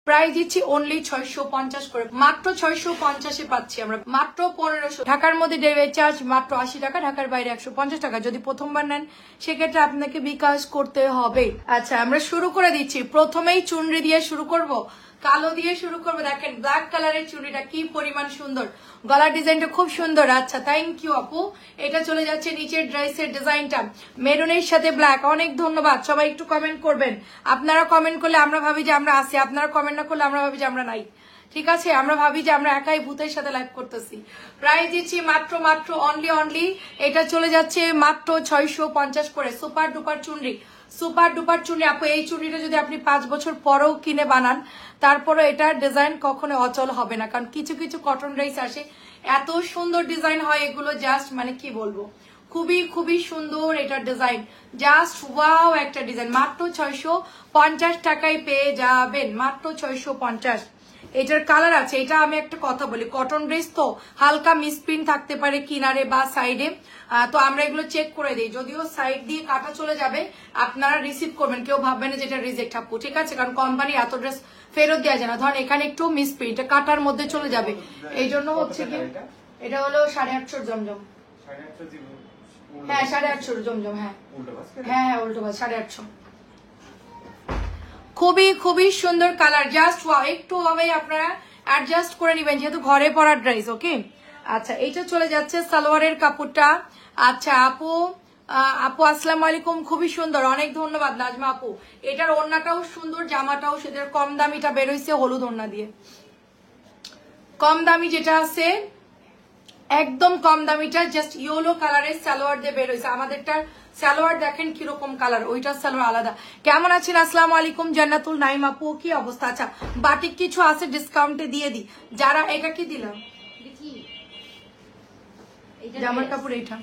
Price দিচ্ছি only 650 করে, মাত্র 650-এ পাচ্ছি আমরা, মাত্র 1500। ঢাকার মধ্যে ডেলিভারি চার্জ মাত্র 80 টাকা, ঢাকার বাইরে 150 টাকা। যদি প্রথমবার নেন সেক্ষেত্রে আপনাকে বিকাশ করতে হবে। আচ্ছা আমরা শুরু করে দিচ্ছি, প্রথমেই চুনরি দিয়ে শুরু করব, কালো দিয়ে শুরু করবো। দেখেন ব্ল্যাক কালারের চুড়িটা কি পরিমাণ সুন্দর, গলার ডিজাইনটা খুব সুন্দর। আচ্ছা থ্যাংক ইউ আপু। এটা চলে যাচ্ছে নিচের ড্রেসের ডিজাইনটা মেরুনের সাথে ব্ল্যাক। অনেক ধন্যবাদ, সবাই একটু কমেন্ট করবেন। আপনারা কমেন্ট করলে আমরা ভাবি যে আমরা আছি, আপনারা কমেন্ট না করলে আমরা ভাবি যে আমরা নাই। ঠিক আছে, আমরা ভাবি যে আমরা একাই ভূতের সাথে লাইভ করতেছি। প্রাইস দিচ্ছি মাত্র মাত্র অনলি এটা চলে যাচ্ছে মাত্র 650 করে। সুপার ডুপার চুনরি, সুপার ডুপার চুনরি আপু। এই চুনরিটা যদি আপনি 5 বছর পরেও কিনে বানান তারপরে এটার ডিজাইন কখনো অচল হবে না, কারণ কিছু কিছু কটন ড্রেস আসে এত সুন্দর ডিজাইন হয়, এগুলো জাস্ট মানে কি বলবো, খুবই খুবই সুন্দর এটার ডিজাইন, জাস্ট ওয়াও একটা ডিজাইন। মাত্র 650 টাকায় পেয়ে যাবেন, মাত্র 650। এটার কালার আছে। এটা আমি একটা কথা বলি, কটন ড্রেস তো হালকা মিসপ্রিন্ট থাকতে পারে কিনারে বা সাইডে, তো আমরা এগুলো চেক করে দিই। যদিও সাইড দিয়ে কাটা চলে যাবে, আপনারা রিসিভ করবেন, কেউ ভাববেন না যেটা রিজেক্ট আপু, ঠিক আছে? কারণ কোম্পানি এত ড্রেস ফেরত দেওয়া যায় না। ধরেন এখানে একটু মিসপ্রিন্ট, কাটার মধ্যে চলে যাবে, এই জন্য হচ্ছে কি এটা হলো 850 জমজম। হ্যাঁ 850 জমজম। হ্যাঁ হ্যাঁ হ্যাঁ উল্টো বাস 850। খুবই খুবই সুন্দর কালার, জাস্ট ওয়াও। একটু হবে আপনারা অ্যাডজাস্ট করে নেবেন যেহেতু ঘরে পরার ড্রেস। ওকে আচ্ছা এইটা চলে যাচ্ছে সালোয়ারের কাপড়টা। আচ্ছা আপু আপু আসসালামু আলাইকুম, খুবই সুন্দর, অনেক ধন্যবাদ নাজমা আপু। এটার ওড়নাটাও সুন্দর, জামাটাও সেটার কম দামিটা বেরোইছে হলুদ ওড়না দিয়ে। কম দামি যেটা আছে একদম কম দামিটা জাস্ট ইয়েলো কালারের সালোয়ার দিয়ে বেরোইছে। আমাদেরটার সালোয়ার দেখেন কিরকম কালার, ওইটার সালোয়ার আলাদা। কেমন আছেন? আসসালামু আলাইকুম জান্নাতুল নাইম আপু, কি অবস্থা? আচ্ছা বাটিক কিছু আছে ডিসকাউন্টে দিয়ে দিই যারা। এটা কি দিলাম জামার কাপড়, এইটা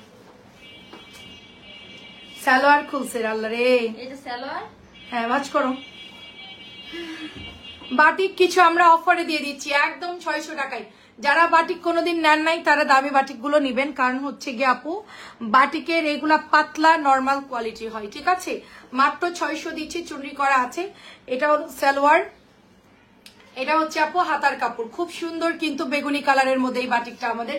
সালোয়ার খুলছে আল্লাহ রে। এটা সালোয়ার, হ্যাঁ ওয়াচ করো। বাটিক কিছু আমরা অফারে দিয়ে দিচ্ছি একদম 600 টাকায়। যারা বাটিক কোনোদিন নেন নাই তারা দামি বাটিক গুলো নিবেন, কারণ হচ্ছে গিয়ে আপু বাটিকের এগুলা পাতলা নর্মাল কোয়ালিটি হয়, ঠিক আছে? মাত্র 600 দিচ্ছি, চুনরি করা আছে। এটা হলো সালোয়ার, এটা হচ্ছে আপু হাতার কাপড়, খুব সুন্দর কিন্তু বেগুনি কালারের মধ্যে এই বাটিকটা আমাদের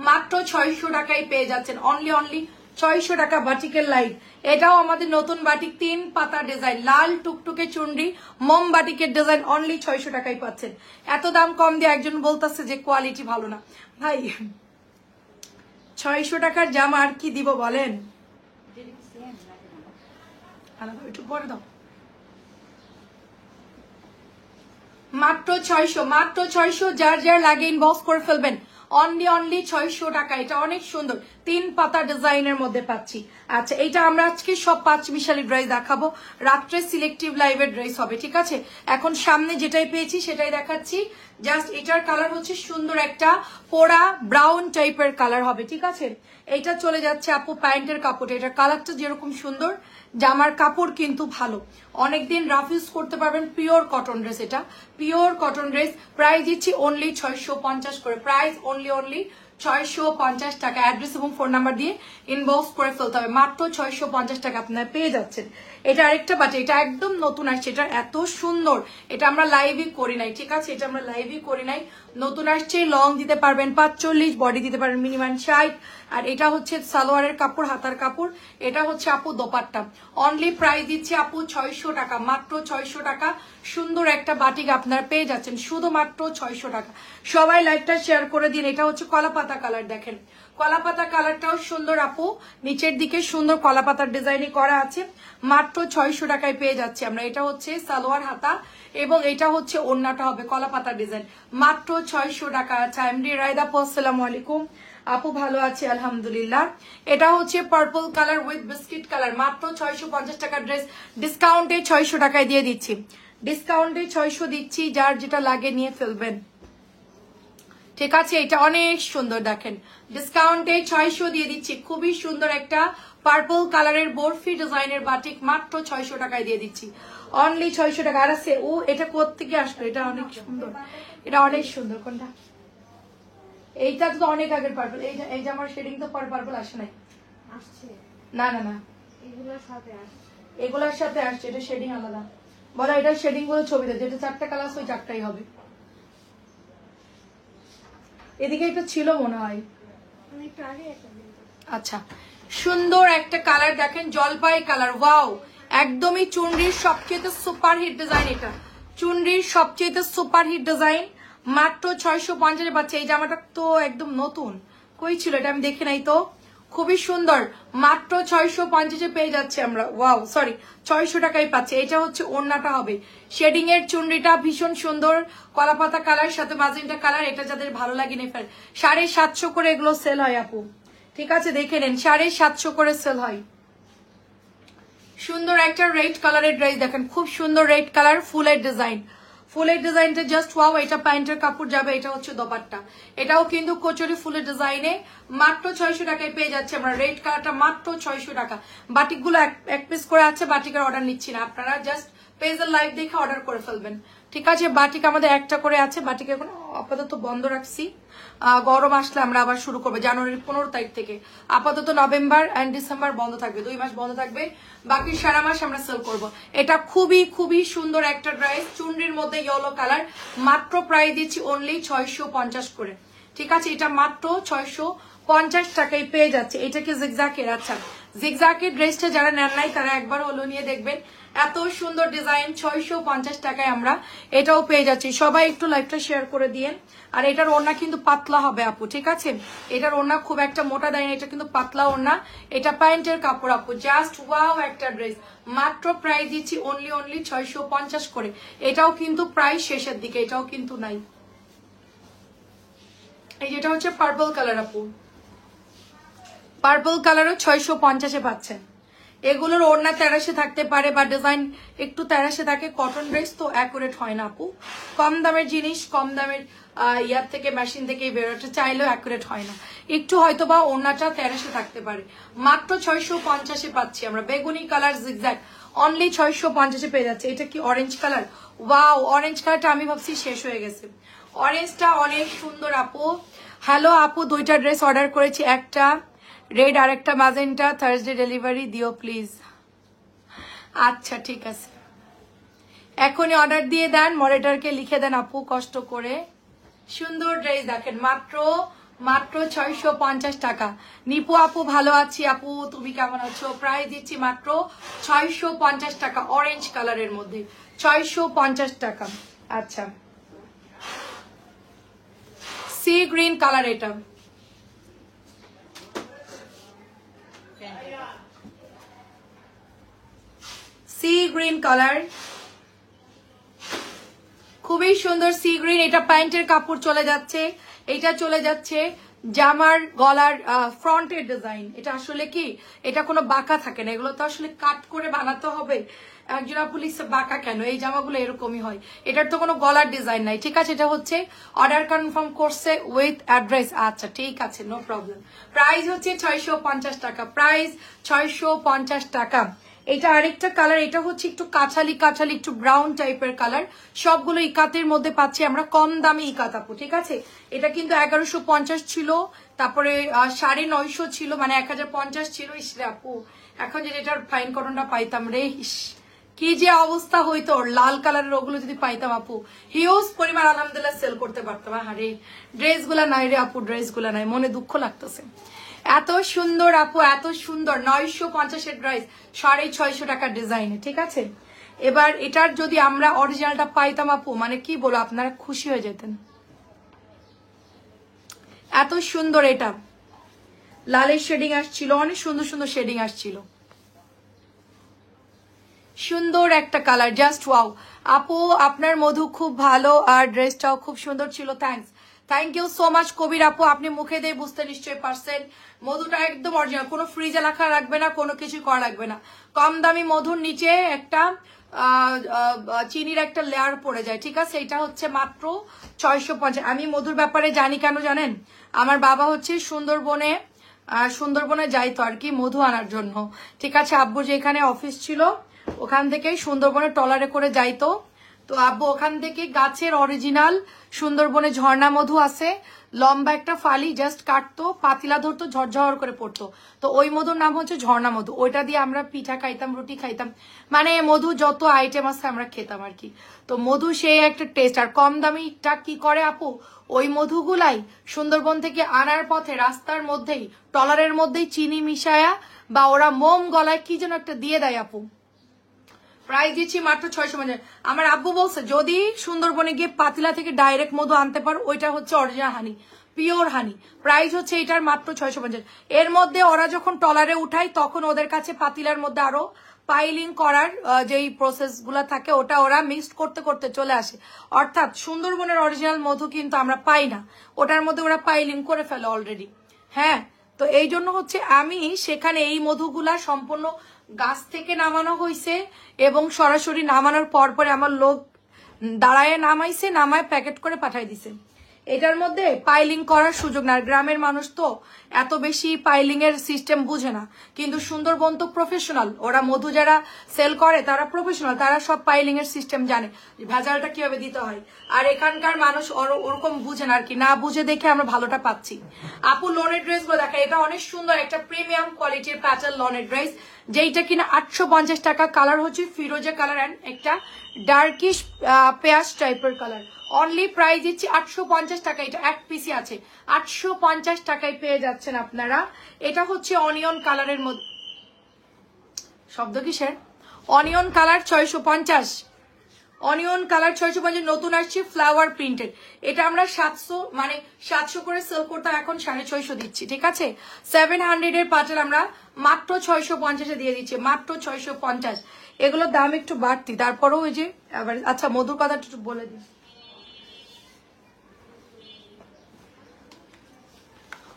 মাত্র 600 টাকায় পেয়ে যাচ্ছেন। অনলি 600 টাকা বাটিকের লাইট। এটাও আমাদের নতুন বাটিক, 3 পাতা ডিজাইন, লাল টুকটুকে চুনরি, মোম বাটিকের ডিজাইন, অনলি 600 টাকায় পাচ্ছেন। এত দাম কম দিয়ে একজন বলতেছে যে কোয়ালিটি ভালো না। ভাই 600 টাকার জামা আর কি দিব বলেন? একটু পরে দাও। মাত্র 600, মাত্র 600। যার যার লাগে ইনবক্স করে ফেলবেন। অনলি 600 টাকা। এটা অনেক সুন্দর 3 পাতা ডিজাইনের মধ্যে পাচ্ছি। আচ্ছা এটা আমরা আজকে সব 5 মিশালি ড্রেস দেখাবো, রাত্রে সিলেক্টিভ লাইভের ড্রেস হবে, ঠিক আছে? এখন সামনে যেটাই পেয়েছি সেটাই দেখাচ্ছি। জাস্ট এটার কালার হচ্ছে সুন্দর একটা পোড়া ব্রাউন টাইপের কালার হবে, ঠিক আছে? এইটা চলে যাচ্ছে আপু প্যান্টের কাপড়। এটার কালারটা যেরকম সুন্দর, জামার কাপড় কিন্তু ভালো, অনেকদিন রাফ ইউজ করতে পারবেন। পিওর কটন ড্রেস, এটা পিওর কটন ড্রেস। প্রাইস দিচ্ছি অনলি 650 করে, প্রাইস অনলি 650 টাকা। অ্যাড্রেস এবং ফোন নাম্বার দিয়ে ইনবক্স করে ফেলতে হবে। মাত্র 650 টাকা আপনারা পেয়ে যাচ্ছেন। এটা আরেকটা বাটি, এটা একদম নতুন আসছে, এটা এত সুন্দর, এটা আমরা লাইভই করি নাই, ঠিক আছে? এটা আমরা লাইভই করি নাই, নতুন আসছে। লং দিতে পারবেন 45, বডি দিতে পারবেন মিনিমাম 60। আর এটা হচ্ছে সালোয়ারের কাপড়, হাতার কাপড়। এটা হচ্ছে আপু দোপাট্টা। অনলি প্রাইস দিচ্ছি আপু 600 টাকা, মাত্র 600 টাকা। সুন্দর একটা বাটিক আপনারা পেয়ে যাচ্ছেন শুধুমাত্র 600 টাকা। সবাই লাইভটা শেয়ার করে দিন। এটা হচ্ছে কলাপাতা কালার, দেখেন কলাপাতা কালারটাও সুন্দর আপু, নিচের দিকে সুন্দর কলাপাতার ডিজাইনে করা আছে। মাত্র 600 টাকায় পেয়ে যাচ্ছি আমরা। এটা হচ্ছে সালোয়ার হাতা এবং এটা হচ্ছে ওড়নাটা হবে কলাপাতা ডিজাইন, মাত্র 600 টাকা। আচ্ছা এমডি রায়দা আপু আসসালামু আলাইকুম আপু, ভালো আছি আলহামদুলিল্লাহ। এটা হচ্ছে purple colour with biscuit colour, মাত্র 650 টাকার ড্রেস, ডিসকাউন্টে 600 টাকায় দিয়ে দিচ্ছি, ডিসকাউন্টে 600 দিচ্ছি। যার যেটা লাগে নিয়ে ফেলবেন, ঠিক আছে? এটা অনেক সুন্দর, দেখেন ডিসকাউন্টে 600 দিয়ে দিচ্ছি। খুবই সুন্দর একটা পার্পল কালারের বরফি ডিজাইনের বাটিক, মাত্র 600 টাকায় দিয়ে দিচ্ছি, অনলি 600 টাকা। আর আছে ও, এটা কোত্থেকে আসলো? এটা অনেক সুন্দর, এটা অনেক সুন্দর। কোনটা? এইটা তো অনেক আগের পার্পল। এই যে আমার শেডিং তো পরে পার্পল আসে নাই, আসছে না না না এগুলোর সাথে আসছে, এগুলোর সাথে আসছে, এটা শেডিং আলাদা। বলো এটা শেডিং গুলো ছবিতে যেটা 4টা কালার ওই 4টাই হবে। এদিকে একটা ছিল মনে হয়, আচ্ছা সুন্দর একটা কালার দেখেন, জলপাই কালার, ওয়াও একদমই চুনরির সবচেয়ে সুপার হিট ডিজাইন, এটা চুনরির সবচেয়ে সুপার হিট ডিজাইন, মাত্র 650 পাচ্ছে। এই জামাটা তো একদম নতুন, কই ছিল এটা আমি দেখি নাই তো, খুবই সুন্দর, মাত্র 650 পেয়ে যাচ্ছে আমরা, ওয়াও সরি 600 টাকায় পাচ্ছে। এটা হচ্ছে ওড়নাটা হবে, শেডিং এর চুনরিটা ভীষণ সুন্দর, কলাপাতা কালার সাথে মাজেন্টা কালার, এটা যাদের ভালো লাগে নেই 750 করে এগুলো সেল হয় আপু, ঠিক আছে দেখে নেন 750 করে সেল হয়। সুন্দর একটা রেড কালারের ড্রেস দেখেন, খুব সুন্দর রেড কালার, ফুলের ডিজাইন, ফুলের ডিজাইনটা জাস্ট ওয়াও। এটা প্যান্টের কাপড় যাবে, এটা হচ্ছে দোপাট্টা, এটাও কিন্তু কচুরি ফুলের ডিজাইনে মাত্র 600 টাকায় পেয়ে যাচ্ছে আমরা। রেড কালারটা মাত্র 600 টাকা। বাটিকগুলো এক পিস করে আছে, বাটিকের অর্ডার নিচ্ছি না, আপনারা জাস্ট পেজের লাইভ দেখে অর্ডার করে ফেলবেন, ঠিক আছে। বাটিক আমাদের একটা করে আছে, বাটিক এখন আপাতত বন্ধ রাখছি, গরম আসলে আমরা আবার শুরু করবো জানুয়ারির 15 তারিখ থেকে। আপাতত নভেম্বর এন্ড ডিসেম্বর বন্ধ থাকবে, 2 মাস বন্ধ থাকবে, বাকি সারা মাস আমরা সেল করব। এটা খুবই খুবই সুন্দর একটা ড্রেস, চুনরির মধ্যে ইয়েলো কালার, মাত্র প্রাইস দিচ্ছি অনলি 650 করে, ঠিক আছে। এটা মাত্র 650 টাকায় পেয়ে যাচ্ছে। এটা কি জিগজ্যাকের? আচ্ছা জিগজ্যাকের ড্রেসটা যারা নেন নাই তারা একবার হলো নিয়ে দেখবেন, এত সুন্দর ডিজাইন, 650 টাকায় আমরা এটাও পেয়ে যাচ্ছি। সবাই একটু লাইভটা শেয়ার করে দিয়ে। আর এটার ওড়না কিন্তু পাতলা হবে আপু, ঠিক আছে, এটার ওড়না খুব একটা মোটা দেয় না, এটা কিন্তু পাতলা ওড়না, এটা প্যান্টের কাপড় আপু, জাস্ট ওয়াও একটা ড্রেস, মাত্র প্রাইস দিচ্ছি অনলি 650 করে। এটাও কিন্তু প্রায় শেষের দিকে, এটাও কিন্তু নাই। এই যেটা হচ্ছে পার্পল কালার আপু, পার্পল কালারও 650-এ পাচ্ছেন। এগুলোর ওড়না 1300 থাকতে পারে বা ডিজাইন একটু 1300 থাকে, কটন ড্রেস তো অ্যাকুরেট হয় না আপু, কম দামের জিনিস কম দামের ইয়ার থেকে মেশিন থেকে বেরোতে চাইলেও অ্যাকুরেট হয় না, একটু হয়তো বা ওড়নাটা 1300 থাকতে পারে। মাত্র 650-এ পাচ্ছি আমরা। বেগুনি কালার জিগজ্যাগ অনলি 650-এ পেয়ে যাচ্ছে। এটা কি অরেঞ্জ কালার? ওয়াও অরেঞ্জ কালারটা আমি ভাবছি শেষ হয়ে গেছে, অরেঞ্জটা অনেক সুন্দর আপু। হ্যালো আপু, 2টা ড্রেস অর্ডার করেছি, একটা রেড আর একটা ম্যাজেন্টা, থার্সডে ডেলিভারি দিও প্লিজ। আচ্ছা ঠিক আছে, এখনই অর্ডার দিয়ে দেন, মডারেটরকে লিখে দেন আপু কষ্ট করে। সুন্দর ড্রেস দেখেন, মাত্র 650 টাকা। নিপু আপু ভালো আছি আপু, তুমি কেমন আছো? প্রাইস দিচ্ছি মাত্র 650 টাকা, অরেঞ্জ কালারের মধ্যে 650 টাকা। আচ্ছা সি গ্রিন কালার, এটা সি গ্রিন কালার, খুবই সুন্দর সি গ্রিন। এটা প্যান্টের কাপড় চলে যাচ্ছে, এটা চলে যাচ্ছে জামার গলার ফ্রন্টের ডিজাইন। এটা আসলে কি, এটা কোনো বাঁকা থাকে না, এগুলো তো আসলে কাট করে বানাতে হবে। একজন আপু লিখছে বাঁকা কেন, এই জামাগুলো এরকমই হয়, এটার তো কোনো গলার ডিজাইন নাই, ঠিক আছে। এটা হচ্ছে অর্ডার কনফার্ম করছে উইথ অ্যাড্রেস, আচ্ছা ঠিক আছে নো প্রবলেম। প্রাইস হচ্ছে 650 টাকা, প্রাইস 650 টাকা। এটা আরেকটা কালার, এটা হচ্ছে একটু কাছালি কাছালি একটু ব্রাউন টাইপের কালার, সবগুলো ইকাতের মধ্যে পাচ্ছি আমরা, কম দামে ইকাত আপু, ঠিক আছে। এটা কিন্তু 1150 ছিল, তারপরে 950 ছিল, মানে 1050 ছিল। ইসরে আপু এখন যদি এটার ফাইন কটনটা পাইতাম রে, কি যে অবস্থা হইতো, লাল কালারের ওগুলো যদি পাইতাম আপু, হিউজ পরিমাণ আলহামদুলিল্লাহ সেল করতে পারতাম। আরে ড্রেসগুলা নাই রে আপু, ড্রেসগুলা নাই, মনে দুঃখ লাগতেছে। এত সুন্দর আপু, এত সুন্দর 950-এর ড্রেস 650 টাকার ডিজাইনে, ঠিক আছে। এবার এটার যদি আমরা অরিজিনালটা পাইতাম আপু, মানে কি বলো, আপনারা খুশি হয়ে যেতেন। এত সুন্দর, এটা লালের শেডিং আসছিল, অনেক সুন্দর সুন্দর শেডিং আসছিল, সুন্দর একটা কালার, জাস্ট ওয়াও। আপু আপনার মধু খুব ভালো আর ড্রেসটাও খুব সুন্দর ছিল, thanks, thank you so much Kabir আপু। আপনি মুখে দিয়ে বুঝতে নিশ্চয়ই পারছেন, মধুটা একদম অরিজিনাল, কোনো ফ্রিজে রাখা রাখবে না, কোনো কিছু করা লাগবে না। কম দামি মধুর নিচে একটা চিনির একটা লেয়ার পড়ে যায়, ঠিক আছে। এটা হচ্ছে মাত্র 650। আমি মধুর ব্যাপারে জানি কেন জানেন, আমার বাবা হচ্ছে সুন্দরবনে যাইতো আর কি মধু আনার জন্য, ঠিক আছে। আব্বু যেখানে অফিস ছিল ওখান থেকে সুন্দরবনে ট্রলারে করে যাইতো, তো আব্বু ওখান থেকে গাছের অরিজিনাল সুন্দরবনে ঝর্ণা মধু আছে, লম্বা একটা ফালি, জাস্ট কাটতো, পাতিলা ধরতো, ঝরঝর করে পড়তো। তো ওই মধুর নাম হচ্ছে ঝর্ণা মধু। ওইটা দিয়ে আমরা পিঠা খাইতাম, রুটি খাইতাম, মানে মধু যত আইটেম আছে আমরা খেতাম আর কি। তো মধু সেই একটা টেস্ট। আর কম দামিটা কি করে আপু, ওই মধুগুলাই সুন্দরবন থেকে আনার পথে রাস্তার মধ্যেই টলারের মধ্যেই চিনি মিশায়া বা ওরা মোম গলায় কি যেন একটা দিয়ে দেয় আপু। প্রাইস দিচ্ছি মাত্র 650। আমার আব্বু বলছে যদি সুন্দরবনে গিয়ে পাতিলা থেকে ডাইরেক্ট মধু আনতে পারো, ওইটা হচ্ছে অরিজিনাল হানি, পিওর হানি। প্রাইস হচ্ছে এটার মাত্র 650। এর মধ্যে ওরা যখন টলারে উঠায় তখন ওদের কাছে পাতিলার মধ্যে আরো পাইলিং করার যেই প্রসেস গুলা থাকে ওটা ওরা মিক্সড করতে করতে চলে আসে। অর্থাৎ সুন্দরবনের অরিজিনাল মধু কিন্তু আমরা পাই না, ওটার মধ্যে ওরা পাইলিং করে ফেলে অলরেডি। হ্যাঁ, তো এই জন্য হচ্ছে আমি সেখানে এই মধুগুলা সম্পূর্ণ গাছ থেকে নামানো হয়েছে এবং সরাসরি নামানোর পর পরে আমার লোক দাঁড়ায় নামাইছে, নামায় প্যাকেট করে পাঠাই দিছে। এটার মধ্যে পাইলিং করার সুযোগ না, গ্রামের মানুষ তো এত বেশি পাইলিং এর সিস্টেম বুঝে না, কিন্তু সুন্দরবন তো প্রফেশনাল, ওরা মধু যারা সেল করে তারা প্রফেশনাল, তারা সব পাইলিং এর সিস্টেম জানে, ভেজালটা কিভাবে দিতে হয়। আর এখানকার মানুষ ওরকম বুঝে না আর কি, না বুঝে দেখে আমরা ভালোটা পাচ্ছি। আপু লোনের ড্রেস গুলো দেখা, এটা অনেক সুন্দর একটা প্রিমিয়াম কোয়ালিটির প্যাটার্ন লনের ড্রেস, যেইটা কিনা 850 টাকা। কালার হচ্ছে ফিরোজা কালার অ্যান্ড একটা ডার্কিশ পেঁয়াজ টাইপের কালার। অনলি প্রাইস দিচ্ছি 850 টাকা। এটা এক পিসি আছে, 850 টাকায় পেয়ে যাচ্ছেন আপনারা। এটা হচ্ছে অনিয়ন কালারের মধ্যে, শব্দ কিসের, অনিয়ন কালার 650, অনিয়ন কালার 650। নতুন আসছে ফ্লাওয়ার প্রিন্টেড, এটা আমরা 700 মানে 700 করে সেল করতাম, এখন 650 দিচ্ছি, ঠিক আছে। 700 এর পাটেল আমরা মাত্র 650 দিয়ে দিচ্ছি, মাত্র 650। এগুলোর দাম একটু বাড়তি, তারপরেও ওই যে আবার। আচ্ছা মধুর কথাটা একটু বলে দিই।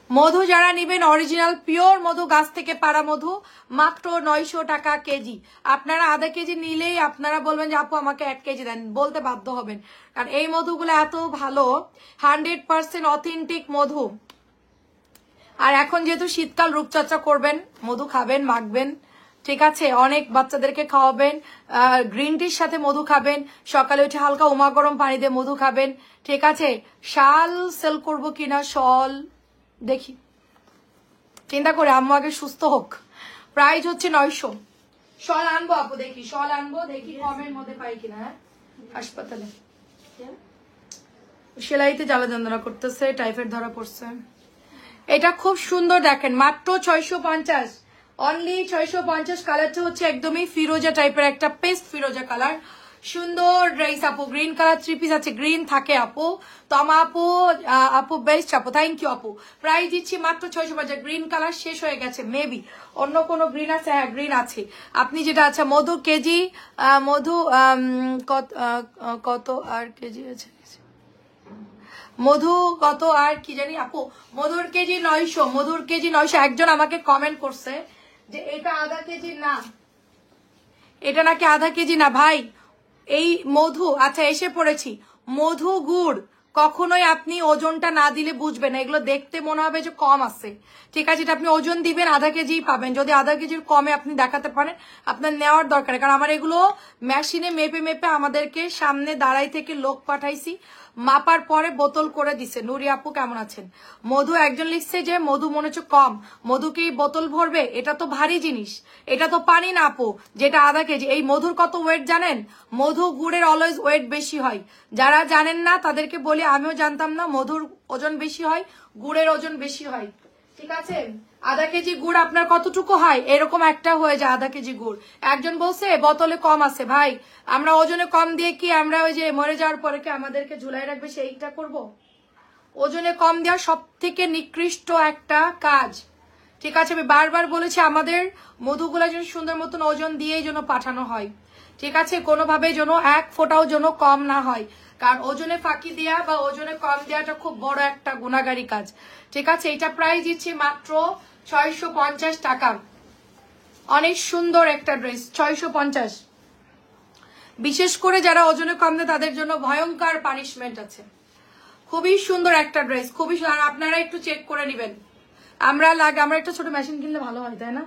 মধু যারা নিবেন অরিজিনাল পিওর মধু, গাছ থেকে পাড়া মধু, মাত্র 900 টাকা কেজি। আপনারা আধা কেজি নিলেই আপনারা বলবেন যে আপু আমাকে 1 কেজি দেন, বলতে বাধ্য হবেন, কারণ এই মধুগুলো এত ভালো, 100% অথেন্টিক মধু। আর এখন যেহেতু শীতকাল, রূপচর্চা করবেন, মধু খাবেন, মাখবেন, ঠিক আছে, অনেক বাচ্চাদেরকে খাওয়াবেন, গ্রিন টির সাথে মধু খাবেন, সকালে উঠে হালকা উমা গরম পানি দিয়ে মধু খাবেন, ঠিক আছে। শাল সেল করবো কিনা, শল দেখি, চিন্তা করে, আম্মু আগে সুস্থ হোক। প্রাইস হচ্ছে 900। শল আনবো আপু, দেখি শল আনবো, দেখি কমের মধ্যে পাই কিনা। হ্যাঁ, হাসপাতালে সেলাইতে জ্বালা যন্ত্রণা করতেছে, টাইফয়েড ধরা পড়ছে। এটা খুব সুন্দর, দেখেন মাত্র 650, অনলি 650। কালারটা হচ্ছে একদমই ফিরোজা টাইপের একটা পেস্ট ফিরোজা কালার, সুন্দর ড্রেস আপু। গ্রিন কালার 3 পিস আছে, গ্রিন থাকে আপু। তমা আপু, আপু বেস্ট আপু, থ্যাংক ইউ আপু। প্রাইস দিচ্ছি মাত্র 650। গ্রিন কালার শেষ হয়ে গেছে, মেবি অন্য কোনো গ্রিন আছে, হ্যাঁ গ্রিন আছে। আপনি যেটা, আচ্ছা মধু কেজি, মধু কত আর কেজি আছে, মধু কত আর কি জানি আপু, মধুর কেজি 900, মধুর কেজি 900। একজন আমাকে কমেন্ট করছে যে এটা আধা কেজি না, এটা নাকি আধা কেজি না ভাই, এই মধু, আচ্ছা এসে পড়েছি, মধু গুড় কখনোই আপনি ওজনটা না দিলে বুঝবেন না, এগুলো দেখতে মনে হবে যে কম আছে, ঠিক আছে। এটা আপনি ওজন দিবেন, আধা কেজি পাবেন। যদি আধা কেজির কমে আপনি দেখাতে পারেন, আপনার নেওয়ার দরকার, কারণ আমার এগুলো মেশিনে মেপে মেপে আমাদেরকে সামনে দাঁড়াই থেকে লোক পাঠাইছি, মাপার পরে বোতল করে দিছে। নুরি আপু কেমন আছেন। মধু একজন লিখছে যে মধু মনে হচ্ছে কম, মধু কি বোতল ভরবে, এটা তো ভারী জিনিস, এটা তো পানি না আপু, যেটা আধা কেজি। এই মধুর কত ওয়েট জানেন, মধু গুড়ের অলওয়েজ ওয়েট বেশি হয়, যারা জানেন না তাদেরকে বলি, আমিও জানতাম না, মধুর ওজন বেশি হয়, গুড়ের ওজন বেশি হয়, ঠিক আছে। আধা কেজি গুড় আপনার কতটুকু হয়, এরকম একটা হয়ে যায় আধা কেজি গুড়। একজন বলছে বোতলে কম আছে, ভাই আমরা ওজনে কম দিয়ে কি আমরা ওই যে মরে যাওয়ার পরে কি আমাদেরকে ঝুলাই রাখবে সেইটা করব? ওজনে কম দেওয়া সব থেকে নিকৃষ্ট একটা কাজ, ঠিক আছে। আমি বারবার বলেছি আমাদের মধুগুলা যেন সুন্দর মতন ওজন দিয়েই যেন পাঠানো হয়, ঠিক আছে, কোনোভাবে যেন এক ফোঁটাও যেন কম না হয়, কারণ ওজনে ফাঁকি দেওয়া বা ওজনে কম দেওয়াটা খুব বড় একটা গুণাগারী কাজ, ঠিক আছে। এটা প্রাইস দিচ্ছি মাত্র 650 টাকা। অনেক সুন্দর একটা ড্রেস, 650। বিশেষ করে যারা ওজনে কম দেয় তাদের জন্য ভয়ঙ্কর পানিশমেন্ট আছে। খুবই সুন্দর একটা ড্রেস, খুবই সুন্দর। আপনারা একটু চেক করে নেবেন। আমরা একটা ছোট মেশিন কিনলে ভালো হয়, তাই না?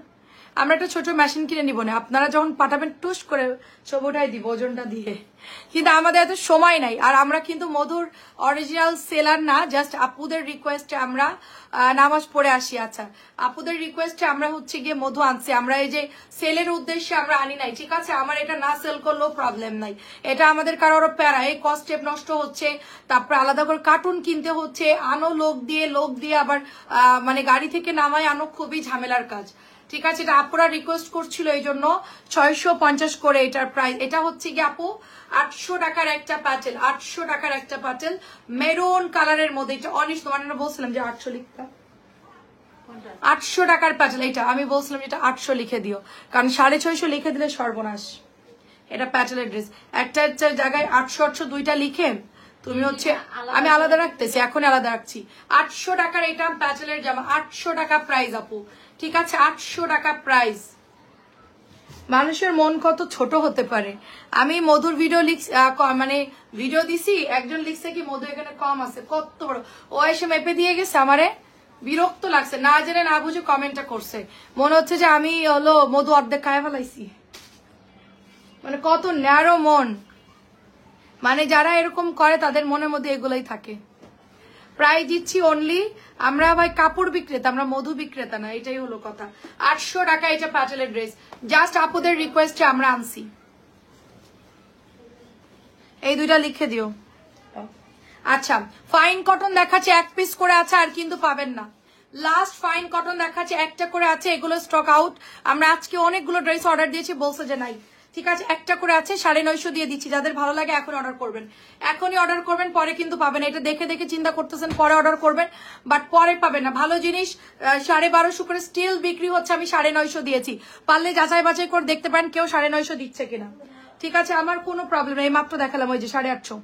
আমরা একটা ছোট মেশিন কিনে নিব না, আপনারা যখন পাঠাবেন টুস করে ছবি উঠাই দিব ওজনটা দিয়ে। কিন্তু আমাদের এত সময় নাই, আর আমরা কিন্তু মধুর অরিজিনাল সেলার না, জাস্ট আপুদের রিকোয়েস্টে আমরা নামাজ পড়ে আসি। আচ্ছা, আপুদের রিকোয়েস্টে আমরা হচ্ছে গিয়ে মধু আনছি, আমরা এই যে সেলের উদ্দেশ্যে আমরা আনি নাই, ঠিক আছে? আমার এটা না সেল করলেও প্রবলেম নাই, এটা আমাদের কারোর প্যারা, এই কস্টেপ নষ্ট হচ্ছে, তারপর আলাদা করে কার্টুন কিনতে হচ্ছে, আনো লোক দিয়ে আবার মানে গাড়ি থেকে নামায় আনো, খুবই ঝামেলার কাজ, ঠিক আছে? এটা আপুরা রিকোয়েস্ট করছিল, এই জন্য 650 করে এটার প্রাইস। এটা হচ্ছে কি আপু 800 টাকার একটা প্যাটেল, 800 টাকার একটা প্যাটেল মেরুন কালারের মধ্যে। এটা অনেক মানে বলছিলাম যে 800 লিখতাম, 800 টাকার প্যাটেল। এটা আমি বলছিলাম এটা 800 লিখে দিও, কারণ 650 লিখে দিলে সর্বনাশ। এটা প্যাটেলের ড্রেস, একটা জায়গায় 800 দুইটা লিখে তুমি হচ্ছে, আমি আলাদা রাখতেছি, এখন আলাদা রাখছি। 800 টাকার এটা প্যাটেলের জামা, 800 টাকা প্রাইস আপু, ঠিক আছে? 800 টাকা প্রাইস। মানুষের মন কত ছোট হতে পারে। আমি মধুর ভিডিও মানে ভিডিও দিছি, একজন লিখছে কি মধু এখানে কম আছে, কত বড় ও এসে মেপে দিয়ে গেছে, আমারে বিরক্ত লাগছে, না জেনে না বুঝে কমেন্টটা করছে, মনে হচ্ছে যে আমি হলো মধু অর্ধেক খায় ফেলাইছি। মানে কত ন্যারো মন, মানে যারা এরকম করে তাদের মনের মধ্যে এগুলাই থাকে। প্রায় দিচ্ছি অনলি, আমরা ভাই কাপড় বিক্রেতা, আমরা মধু বিক্রেতা না, এটাই হলো কথা। 800 টাকা এটা প্যাটেলের ড্রেস, জাস্ট আপুদের রিকোয়েস্টে আমরা আনছি। এই দুইটা লিখে দিও। আচ্ছা, ফাইন কটন দেখাচ্ছে, এক পিস করে আছে, আর কিন্তু পাবেন না। লাস্ট ফাইন কটন দেখাচ্ছে, একটা করে আছে, এগুলো স্টক আউট। আমরা আজকে অনেকগুলো ড্রেস অর্ডার দিয়েছি, বলছে যে নাই, ঠিক আছে? একটা করে আছে, 950 দিয়ে দিচ্ছি। যাদের ভালো লাগে এখন অর্ডার করবেন, এখনই অর্ডার করবেন, পরে কিন্তু পাবেন। এটা দেখে দেখে চিন্তা করতেছেন পরে অর্ডার করবেন, বাট পরে পাবেন না। ভালো জিনিস 1250 করে স্টিল বিক্রি হচ্ছে, আমি 950 দিয়েছি। পারলে যাচাই বাছাই করে দেখতে পারেন কেউ 950 দিচ্ছে কিনা, ঠিক আছে? আমার কোনো প্রবলেম নেই, মাত্র দেখালাম ওই যে 850।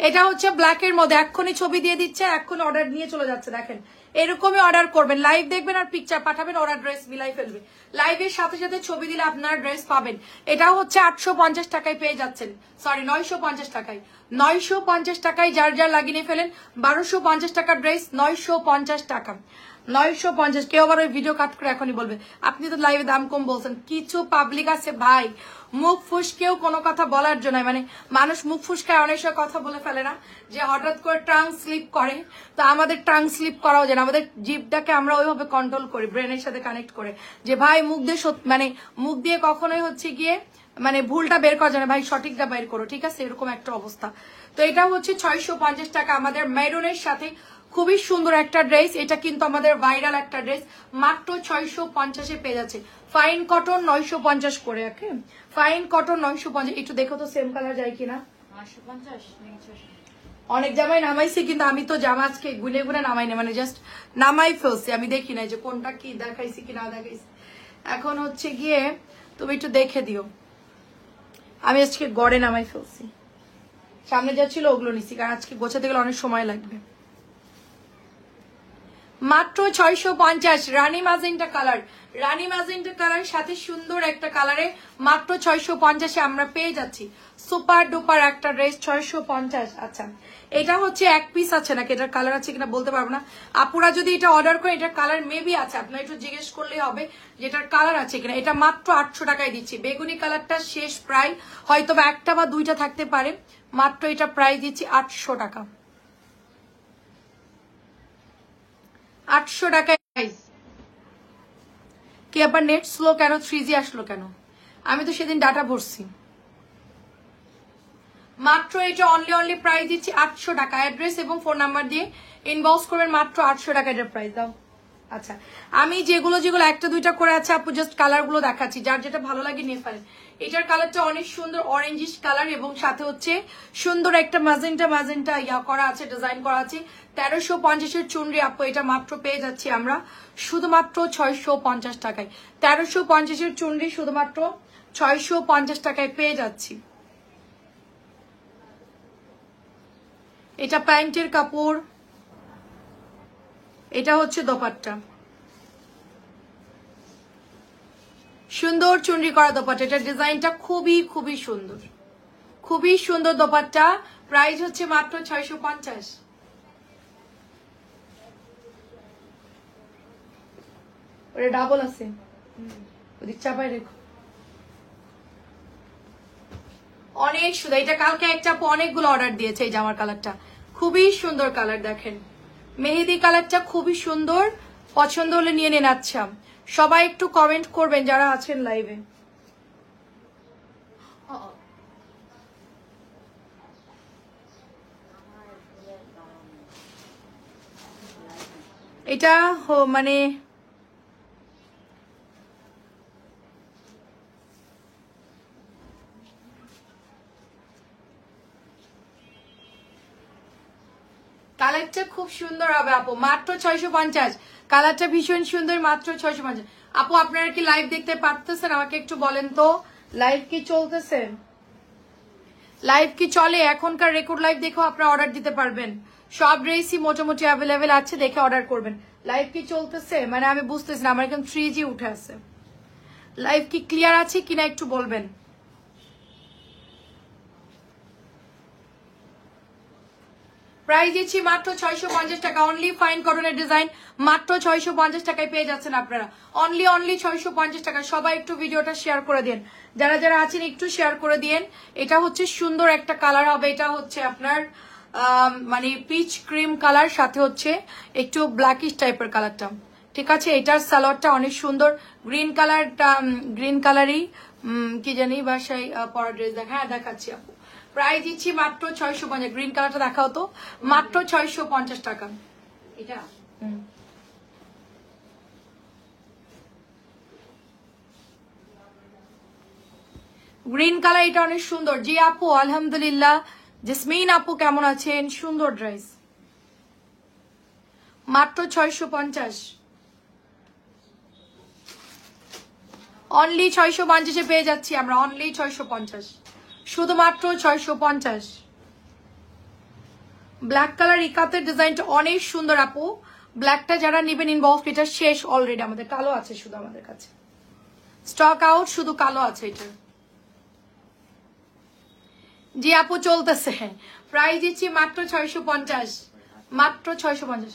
এটা হচ্ছে ব্ল্যাকের মধ্যে, এক্ষুনি ছবি দিয়ে দিচ্ছে, এক্ষুনি অর্ডার নিয়ে চলে যাচ্ছে। দেখেন, এরকমই অর্ডার করবেন, লাইভ দেখবেন আর পিকচার পাঠাবেন, ওরা ড্রেস মিলাই ফেলবে। লাইভের সাথে সাথে ছবি দিলে আপনারা ড্রেস পাবেন। এটাও হচ্ছে 850 টাকায় পেয়ে যাচ্ছেন, সরি 950 টাকায়। 950 টাকায় যার যার লাগিয়ে ফেলেন। 1250 টাকার ড্রেস 950 টাকা, 950। কেউ আবার ওই ভিডিও কাট করে এখনই বলবে আপনি তো লাইভে দাম কম বলছেন। কিছু পাবলিক আছে ভাই, মুখ ফুসকেও কোনো কথা বলার জন্য, মানে মানুষ মুখ ফুসকায় অনেক সময় কথা বলে ফেলে না, যে হঠাৎ করে টাং স্লিপ করে। তো আমাদের টাং স্লিপ করাও যায় না, আমাদের জিভটাকে আমরা ওইভাবে কন্ট্রোল করি, ব্রেনের সাথে কানেক্ট করে, যে ভাই মুখ দিয়ে মানে মুখ দিয়ে কখনোই হচ্ছে গিয়ে মানে ভুলটা বের করা যায় না, ভাই সঠিকটা বের করো, ঠিক আছে? এরকম একটা অবস্থা। তো এটা হচ্ছে 650 টাকা আমাদের মেরুনের সাথে, খুবই সুন্দর একটা ড্রেস। এটা কিন্তু আমাদের ভাইরাল একটা ড্রেস, মাত্র 650-এ পেয়ে যাচ্ছে। ফাইন কটন 950 করে, ওকে? Fine cotton 950। একটু দেখো তো সেম কালার যায় কিনা। 950 অনেক জামাই নামাইছি, কিন্তু আমি তো জামা আজকে গুনে গুনে নামাই না, মানে জাস্ট নামাই ফেলছি, আমি দেখি না যে কোনটা কি দেখাইছি কি না দেখাইছি। এখন হচ্ছে গিয়ে তুমি একটু দেখে দিও, আমি আজকে গড়ে নামাই ফেলছি, সামনে যা ছিল ওগুলো নিছি, কারণ আজকে গোছাতে গেলে অনেক সময় লাগবে। মাত্র 650, রানী ম্যাজেন্টা কালার, রানী ম্যাজেন্টা কালার সাথে সুন্দর একটা কালারে মাত্র 650-এ আমরা পেয়ে যাচ্ছি। সুপার ডুপার একটা ড্রেস 650। আচ্ছা, এটা হচ্ছে এক পিস আছে নাকি, এটার কালার আছে কিনা বলতে পারবো না। আপুরা যদি এটা অর্ডার করে, এটার কালার মেবি আছে, আপনারা একটু জিজ্ঞেস করলেই হবে যেটার কালার আছে কিনা। এটা মাত্র 800 টাকায় দিচ্ছি। বেগুনি কালারটা শেষ প্রায়, হয়তো বা একটা বা দুইটা থাকতে পারে। মাত্র এটা প্রাইস দিচ্ছি 800 টাকা, 800 টাকায়। কি আবার নেট স্লো কেন, 3G আসলো কেন? আমি তো সেদিন ডাটা ভরছি। মাত্র এটা অনলি প্রাইস দিচ্ছি 800 টাকা। অ্যাড্রেস এবং ফোন নাম্বার দিয়ে ইনবক্স করবেন, মাত্র 800 টাকা এটার প্রাইস দাও। আচ্ছা, আমি যেগুলো একটা দুইটা করে আছে আপু, জাস্ট কালার গুলো দেখাচ্ছি, যার যেটা ভালো লাগে নিয়ে ফেলেন। এটার কালারটা অনেক সুন্দর, অরেঞ্জিশ কালার, এবং সাথে হচ্ছে সুন্দর একটা ম্যাজেন্টা ইয়া করা আছে, ডিজাইন করা আছে। 1350-এর চুনরি আপু, এটা মাত্র পেয়ে যাচ্ছি আমরা শুধুমাত্র 650 টাকায়। 1350-এর চুনরি শুধুমাত্র 650 টাকায় পেয়ে যাচ্ছি। এটা প্যান্টের কাপড়, এটা হচ্ছে দোপাট্টা, সুন্দর চুনরি করা দোপাট্টা। এটা ডিজাইনটা খুবই সুন্দর, খুবই সুন্দর দোপাট্টা। প্রাইস হচ্ছে মাত্র 650। ওটা ডাবল আছে, ওদিক চাপাই রেখো। অনেক সুন্দর, এটা কালকে একটা অনেকগুলো অর্ডার দিয়েছে। এই জামার কালারটা খুবই সুন্দর কালার, দেখেন মেহেদি কালারটা খুবই সুন্দর, পছন্দ হলে নিয়ে নেন। আচ্ছা সবাই একটু কমেন্ট করবেন যারা আছেন লাইভে। এটা মানে কালারটা খুব সুন্দর হবে আপু, মাত্র 650। কালারটা ভীষণ সুন্দর, মাত্র 650। আপু আপনারা কি লাইভ দেখতে পারতেছেন? আমাকে একটু বলেন তো, লাইভ কি চলতেছে? লাইভ কি চলে? এখনকার রেকর্ড লাইভ দেখেও আপনারা অর্ডার দিতে পারবেন। সব ড্রেসই মোটামুটি অ্যাভেলেবেল আছে, দেখে অর্ডার করবেন। লাইভ কি চলতেছে? মানে আমি বুঝতেছি না, আমার এখন 3G উঠে আছে। লাইভ কি ক্লিয়ার আছে কিনা একটু বলবেন। প্রাইস দিচ্ছি মাত্র 650 টাকা, অনলি ফাইন কটনের ডিজাইন, মাত্র 650 টাকায় পেয়ে যাচ্ছেন আপনারা। অনলি 650 টাকা। সবাই একটু ভিডিওটা শেয়ার করে দিন, যারা যারা আছেন একটু শেয়ার করে দিন। এটা হচ্ছে সুন্দর একটা কালার হবে, এটা হচ্ছে আপনার মানে পিচ ক্রিম কালার, সাথে হচ্ছে একটু ব্ল্যাকিশ টাইপের কালারটা, ঠিক আছে। এটার সালোয়ারটা অনেক সুন্দর, গ্রিন কালারটা, গ্রিন কালারই কি জানি বাসায় পরা ড্রেস দেখা, হ্যাঁ দেখাচ্ছি আপু। প্রাইস দিচ্ছি মাত্র 650। গ্রিন কালারটা দেখাও তো, মাত্র 650 টাকা। এটা গ্রিন কালার, এটা অনেক সুন্দর। জি আপু আলহামদুলিল্লাহ। জেসমিন আপু কেমন আছেন? সুন্দর ড্রেস, মাত্র 650। অনলি 650-এ পেয়ে যাচ্ছি আমরা, অনলি 650, শুধুমাত্র 650। ব্ল্যাক কালার ইকাতের ডিজাইনটা অনেক সুন্দর আপু। ব্ল্যাকটা যারা নেবেন ইনবক্স, এটা শেষ অলরেডি, আমাদের কালো আছে শুধু, আমাদের কাছে স্টক আউট, শুধু কালো আছে এটা। জি আপু চলতেছে। প্রাইস দিচ্ছি মাত্র 650, মাত্র 650।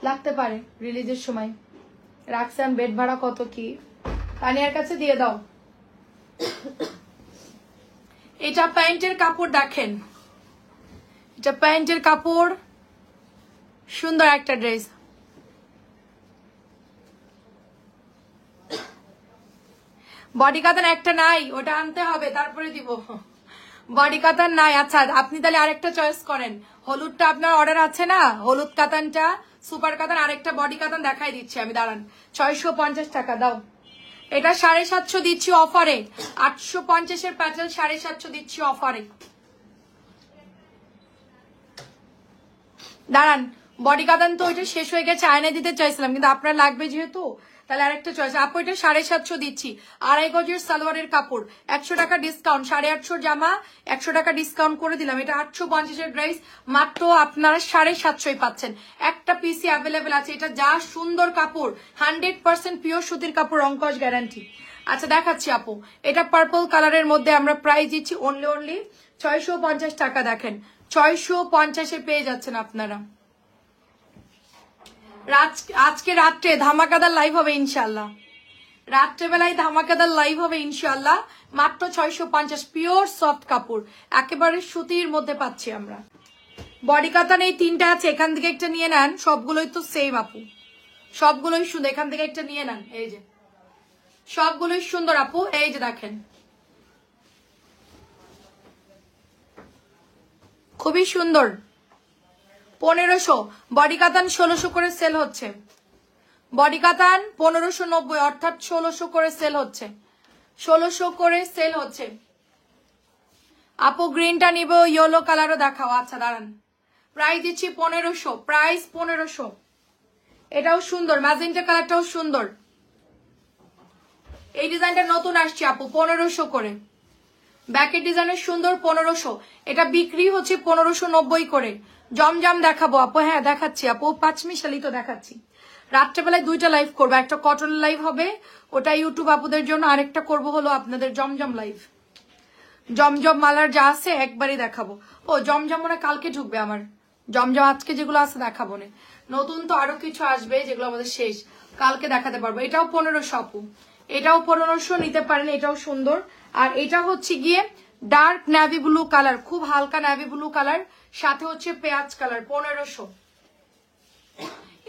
লাগতে পারে রিলিজের সময় রাখছেন, বেড ভাড়া কত কি তানিয়ার কাছে দিয়ে দাও। এটা প্যান্টের কাপড় দেখেন, এটা প্যান্টের কাপড়, সুন্দর একটা ড্রেস। বডি কাতান একটা নাই, ওটা আনতে হবে তারপরে দিব। বডি কাতান নাই। আচ্ছা আপনি তাহলে আরেকটা চয়েস করেন, হলুদটা আপনার অর্ডার আছে না, হলুদ কাতানটা সুপার কাতান, আরেকটা বডি কাতান দেখাই দিচ্ছি আমি, দাঁড়ান। 650 টাকা দাও। এটা 750 দিচ্ছি অফারে, 850-এর প্যাটেল 750 দিচ্ছি অফারে। দাঁড়ান, বডি কাতান তো ওইটা শেষ হয়ে গেছে, আয়নায় দিতে চাইছিলাম, কিন্তু আপনার লাগবে যেহেতু তাহলে আরেকটা চয়েস। আপু এটা 750 দিচ্ছি, 2.5 গজের সালোয়ারের কাপড়, 100 টাকা ডিসকাউন্ট, 850 জামা 100 টাকা ডিসকাউন্ট করে দিলাম। এটা 850-এর ড্রেস, মাত্র আপনারা 750 পাচ্ছেন। একটা পিসি অ্যাভেলেবেল আছে। এটা যা সুন্দর কাপড়, 100% পিওর সুতির কাপড়, রংকশ গ্যারান্টি। আচ্ছা দেখাচ্ছি আপু, এটা পার্পল কালারের মধ্যে আমরা প্রাইস দিচ্ছি অনলি 650 টাকা। দেখেন 650-এ পেয়ে যাচ্ছেন আপনারা। আজকে রাত্রে ধামাকাদার লাইভ হবে ইনশাল্লাহ, রাত্রেবেলায় ধামাকাদার লাইভ হবে ইনশাল্লাহ। মাত্র 650, পিওর সফট কাপড়, একেবারে সুতির মধ্যে পাচ্ছি আমরা। বডি কাতান এই 3টা আছে, এখান থেকে একটা নিয়ে নেন, সবগুলোই তো সেম আপু, সবগুলোই সুন্দর, এখান থেকে একটা নিয়ে নেন। এই যে সবগুলোই সুন্দর আপু, এই যে দেখেন খুবই সুন্দর। 1500, বডি কাতান 1600 করে সেল হচ্ছে, বডি কাতান 1590, অর্থাৎ 1600 করে সেল হচ্ছে, 1600 করে সেল হচ্ছে। আপু গ্রিনটা নিব, ইয়েলো কালারও দেখাও। আচ্ছা দাঁড়ান, প্রাইস দিচ্ছি 1500, প্রাইস 1500। এটাও সুন্দর, ম্যাজেন্টা কালারটাও সুন্দর। এই ডিজাইনটা নতুন আসছে আপু, 1500 করে। ব্যাকের ডিজাইনের সুন্দর, 1500। এটা বিক্রি হচ্ছে 1590 করে। জমজম দেখাবো আপু, হ্যাঁ দেখাচ্ছি আপু, 5 মিশালি তো দেখাচ্ছি। রাত্রেবেলায় 2টা লাইভ করবো, একটা কটন লাইভ হবে, ওটা ইউটিউব আপুদের জন্য, আরেকটা করব হলো আপনাদের জমজম লাইভ। জমজম মালার যা আছে একবারই দেখাবো। ও জমজম মনে কালকে ঢুকবে আমার, জমজম আজকে যেগুলো আছে দেখাবো না, নতুন তো আরো কিছু আসবে যেগুলো আমাদের শেষ, কালকে দেখাতে পারবো। এটাও 1500 আপু, এটাও 1500 নিতে পারেন, এটাও সুন্দর। আর এটা হচ্ছে গিয়ে ডার্ক নেভি ব্লু কালার, খুব হালকা নেভি ব্লু কালার, সাথে হচ্ছে পেঁয়াজ কালার, 1500।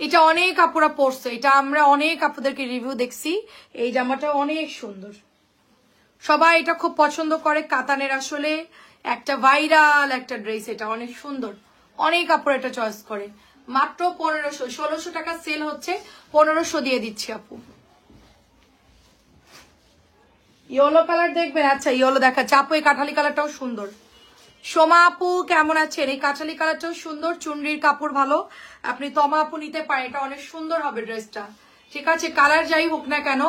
এটা অনেক আপুরা পরছে, এটা আমরা অনেক আপুদেরকে রিভিউ দেখছি, এই জামাটা অনেক সুন্দর, সবাই এটা খুব পছন্দ করে। কাতানের আসলে একটা ভাইরাল একটা ড্রেস, এটা অনেক সুন্দর, অনেক আপুরা এটা চয়েস করে। মাত্র 1500, 1600 টাকা সেল হচ্ছে, 1500 দিয়ে দিচ্ছি আপু। ইয়েলো কালার দেখবেন? আচ্ছা ইয়েলো দেখাচ্ছে আপু, এই কাঠালি কালারটাও সুন্দর। সোমা আপু কেমন আছেন? এই কাঠালি কালারটাও সুন্দর, চুনরির কাপড় ভালো, আপনি তমা আপু নিতে পারেন, এটা অনেক সুন্দর হবে ড্রেসটা। ঠিক আছে, কালার যাই হোক না কেন,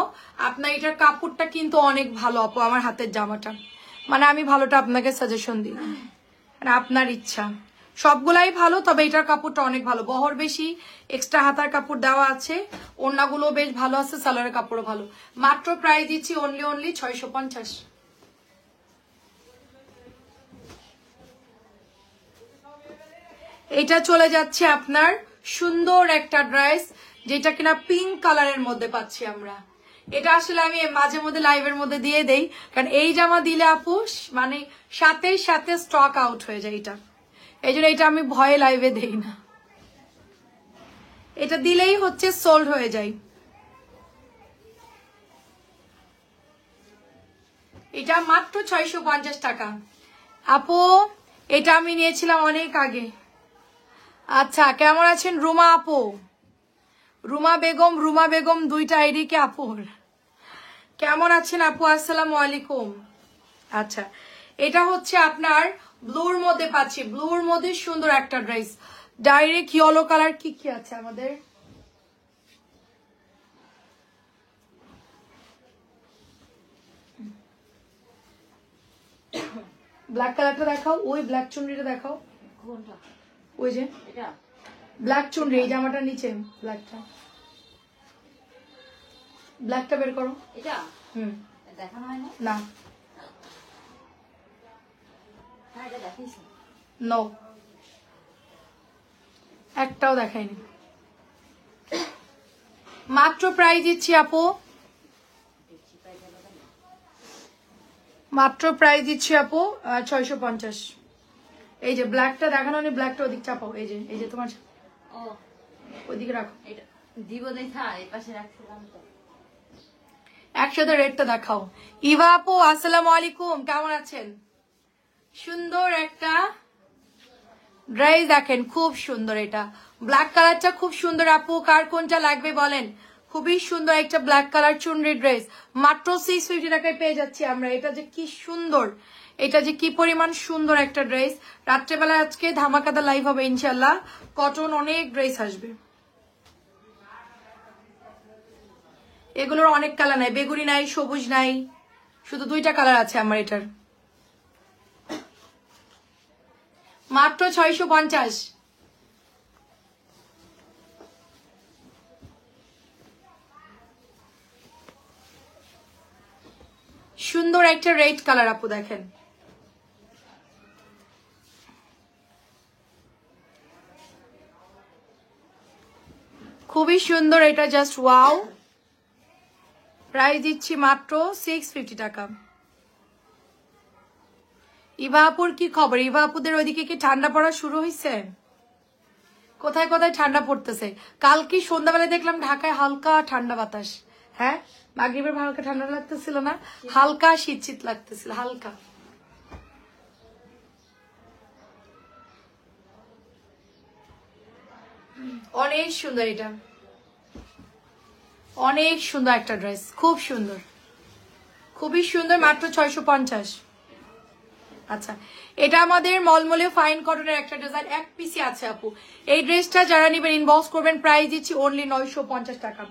আপনার এটার কাপড়টা কিন্তু অনেক ভালো আপু। আমার হাতের জামাটা মানে আমি ভালোটা আপনাকে সাজেশন দিই, মানে আপনার ইচ্ছা, সবগুলাই ভালো, তবে এটার কাপড়টা অনেক ভালো, বহর বেশি, এক্সট্রা হাতার কাপড় দেওয়া আছে, ওড়নাগুলো বেশ ভালো আছে, সালোয়ারের কাপড়ও ভালো। মাত্র প্রাইস দিচ্ছি অনলি 650। এটা চলে যাচ্ছে আপনার সুন্দর একটা ড্রেস, যেটা কিনা পিঙ্ক কালারের মধ্যে পাচ্ছি আমরা। এটা আসলে আমি মাঝে মধ্যে লাইভের মধ্যে দিয়ে দেই, কারণ এই জামা দিলে আপু মানে সাথে সাথে স্টক আউট হয়ে যায়, এটা এই জন্য এটা আমি ভয়ে লাইভে দেই না, এটা দিলেই হচ্ছে সোল্ড হয়ে যায়। এটা মাত্র 650 টাকা আপু, এটা আমি নিয়েছিলাম অনেক আগে। আচ্ছা কেমন আছেন রুমা আপু? রুমা বেগম দুইটা আইডি কে আপুর, কেমন আছেন আপু? আসসালামু আলাইকুম। আচ্ছা এটা হচ্ছে আপনার ব্লুর মধ্যে পাচ্ছি, ব্লুর মধ্যে সুন্দর একটা ড্রেস, ডাইরেক্ট ইয়েলো কালার। কি কি আছে আমাদের? ব্ল্যাক কালারটা দেখাও, ওই ব্ল্যাক চুনরিটা দেখাও, ওই যে ব্ল্যাক চুনরি, এই জামাটা নিচে ব্ল্যাকটা, ব্ল্যাকটা বের করো। এটা দেখানো হয় না, নো একটাও দেখায়নি। মাত্র প্রাইস দিচ্ছি আপু, মাত্র প্রাইস দিচ্ছি আপু 650। এই যে ব্ল্যাকটা দেখানো নেই, ব্ল্যাকটা ওদিক চাপাও, এই যে তোমার ওইদিকে রাখো, দিব দেখা এই পাশে রাখছিলাম তো। একসাথে রেডটা দেখাও। ইভা আপু আসসালামু আলাইকুম, কেমন আছেন? সুন্দর একটা ড্রেস দেখেন, খুব সুন্দর, এটা ব্ল্যাক কালারটা খুব সুন্দর আপু, কার কোনটা লাগবে বলেন। খুবই সুন্দর একটা ব্ল্যাক কালার চুনরি ড্রেস, মাত্র 650 টাকায় পেয়ে যাচ্ছি আমরা। এটা যে কি সুন্দর, এটা যে কি পরিমাণ সুন্দর একটা ড্রেস। রাত্রেবেলা আজকে ধামাকাদা লাইভ হবে ইনশাল্লাহ, কটন অনেক ড্রেস আসবে। এগুলোর অনেক কালার নাই, বেগুনি নাই, সবুজ নাই, শুধু দুইটা কালার আছে আমার এটার। মাত্র 650। সুন্দর একটা রেড কালার আপু দেখেন, খুবই সুন্দর, এটা জাস্ট ওয়াও। প্রাইস দিচ্ছি মাত্র 650 টাকা। ইভা আপুর কি খবর? ইভা আপুদের ওইদিকে কি ঠান্ডা পড়া শুরু হয়েছে? কোথায় কোথায় ঠান্ডা পড়তেছে? কালকে সন্ধ্যাবেলায় দেখলাম ঢাকায় হালকা ঠান্ডা বাতাস। হ্যাঁ মাগরিবের হালকা ঠান্ডা লাগতেছিল না, হালকা শীত শীত লাগতেছিল, হালকা। অনেক সুন্দর, এটা অনেক সুন্দর একটা ড্রেস, খুব সুন্দর, খুবই সুন্দর, মাত্র 650। আচ্ছা এটা আমাদের মলমলে ফাইন কটনের একটা ডিজাইন, এক পিসি আছে আপু। এই ড্রেসটা যারা নেবেন ইনবক্স করবেন, প্রাইস দিচ্ছি অনলি 950 টাকা।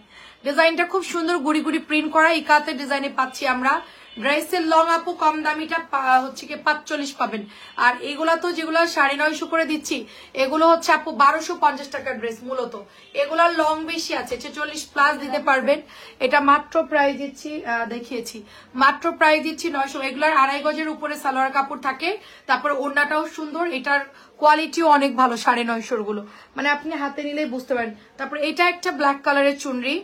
ডিজাইনটা খুব সুন্দর, গুড়ি গুড়ি প্রিন্ট করা ইকাতে ডিজাইনে পাচ্ছি আমরা। ড্রেসের লং আপু কম দামিটা হচ্ছে কি 45 পাবেন। আর এগুলা তো যেগুলো 950 করে দিচ্ছি এগুলো হচ্ছে আপু 1250 টাকার ড্রেস মূলত। এগুলার লং বেশি আছে, 46 প্লাস দিতে পারবেন। এটা মাত্র প্রাইস দিচ্ছি, দেখিয়েছি মাত্র প্রাইস দিচ্ছি 900। এগুলার 2.5 গজের উপরে সালোয়ার কাপড় থাকে, তারপরে ওড়নাটাও সুন্দর, এটার কোয়ালিটিও অনেক ভালো। 950 গুলো মানে আপনি হাতে নিলেই বুঝতে পারেন। তারপরে এটা একটা ব্ল্যাক কালারের চুনরি,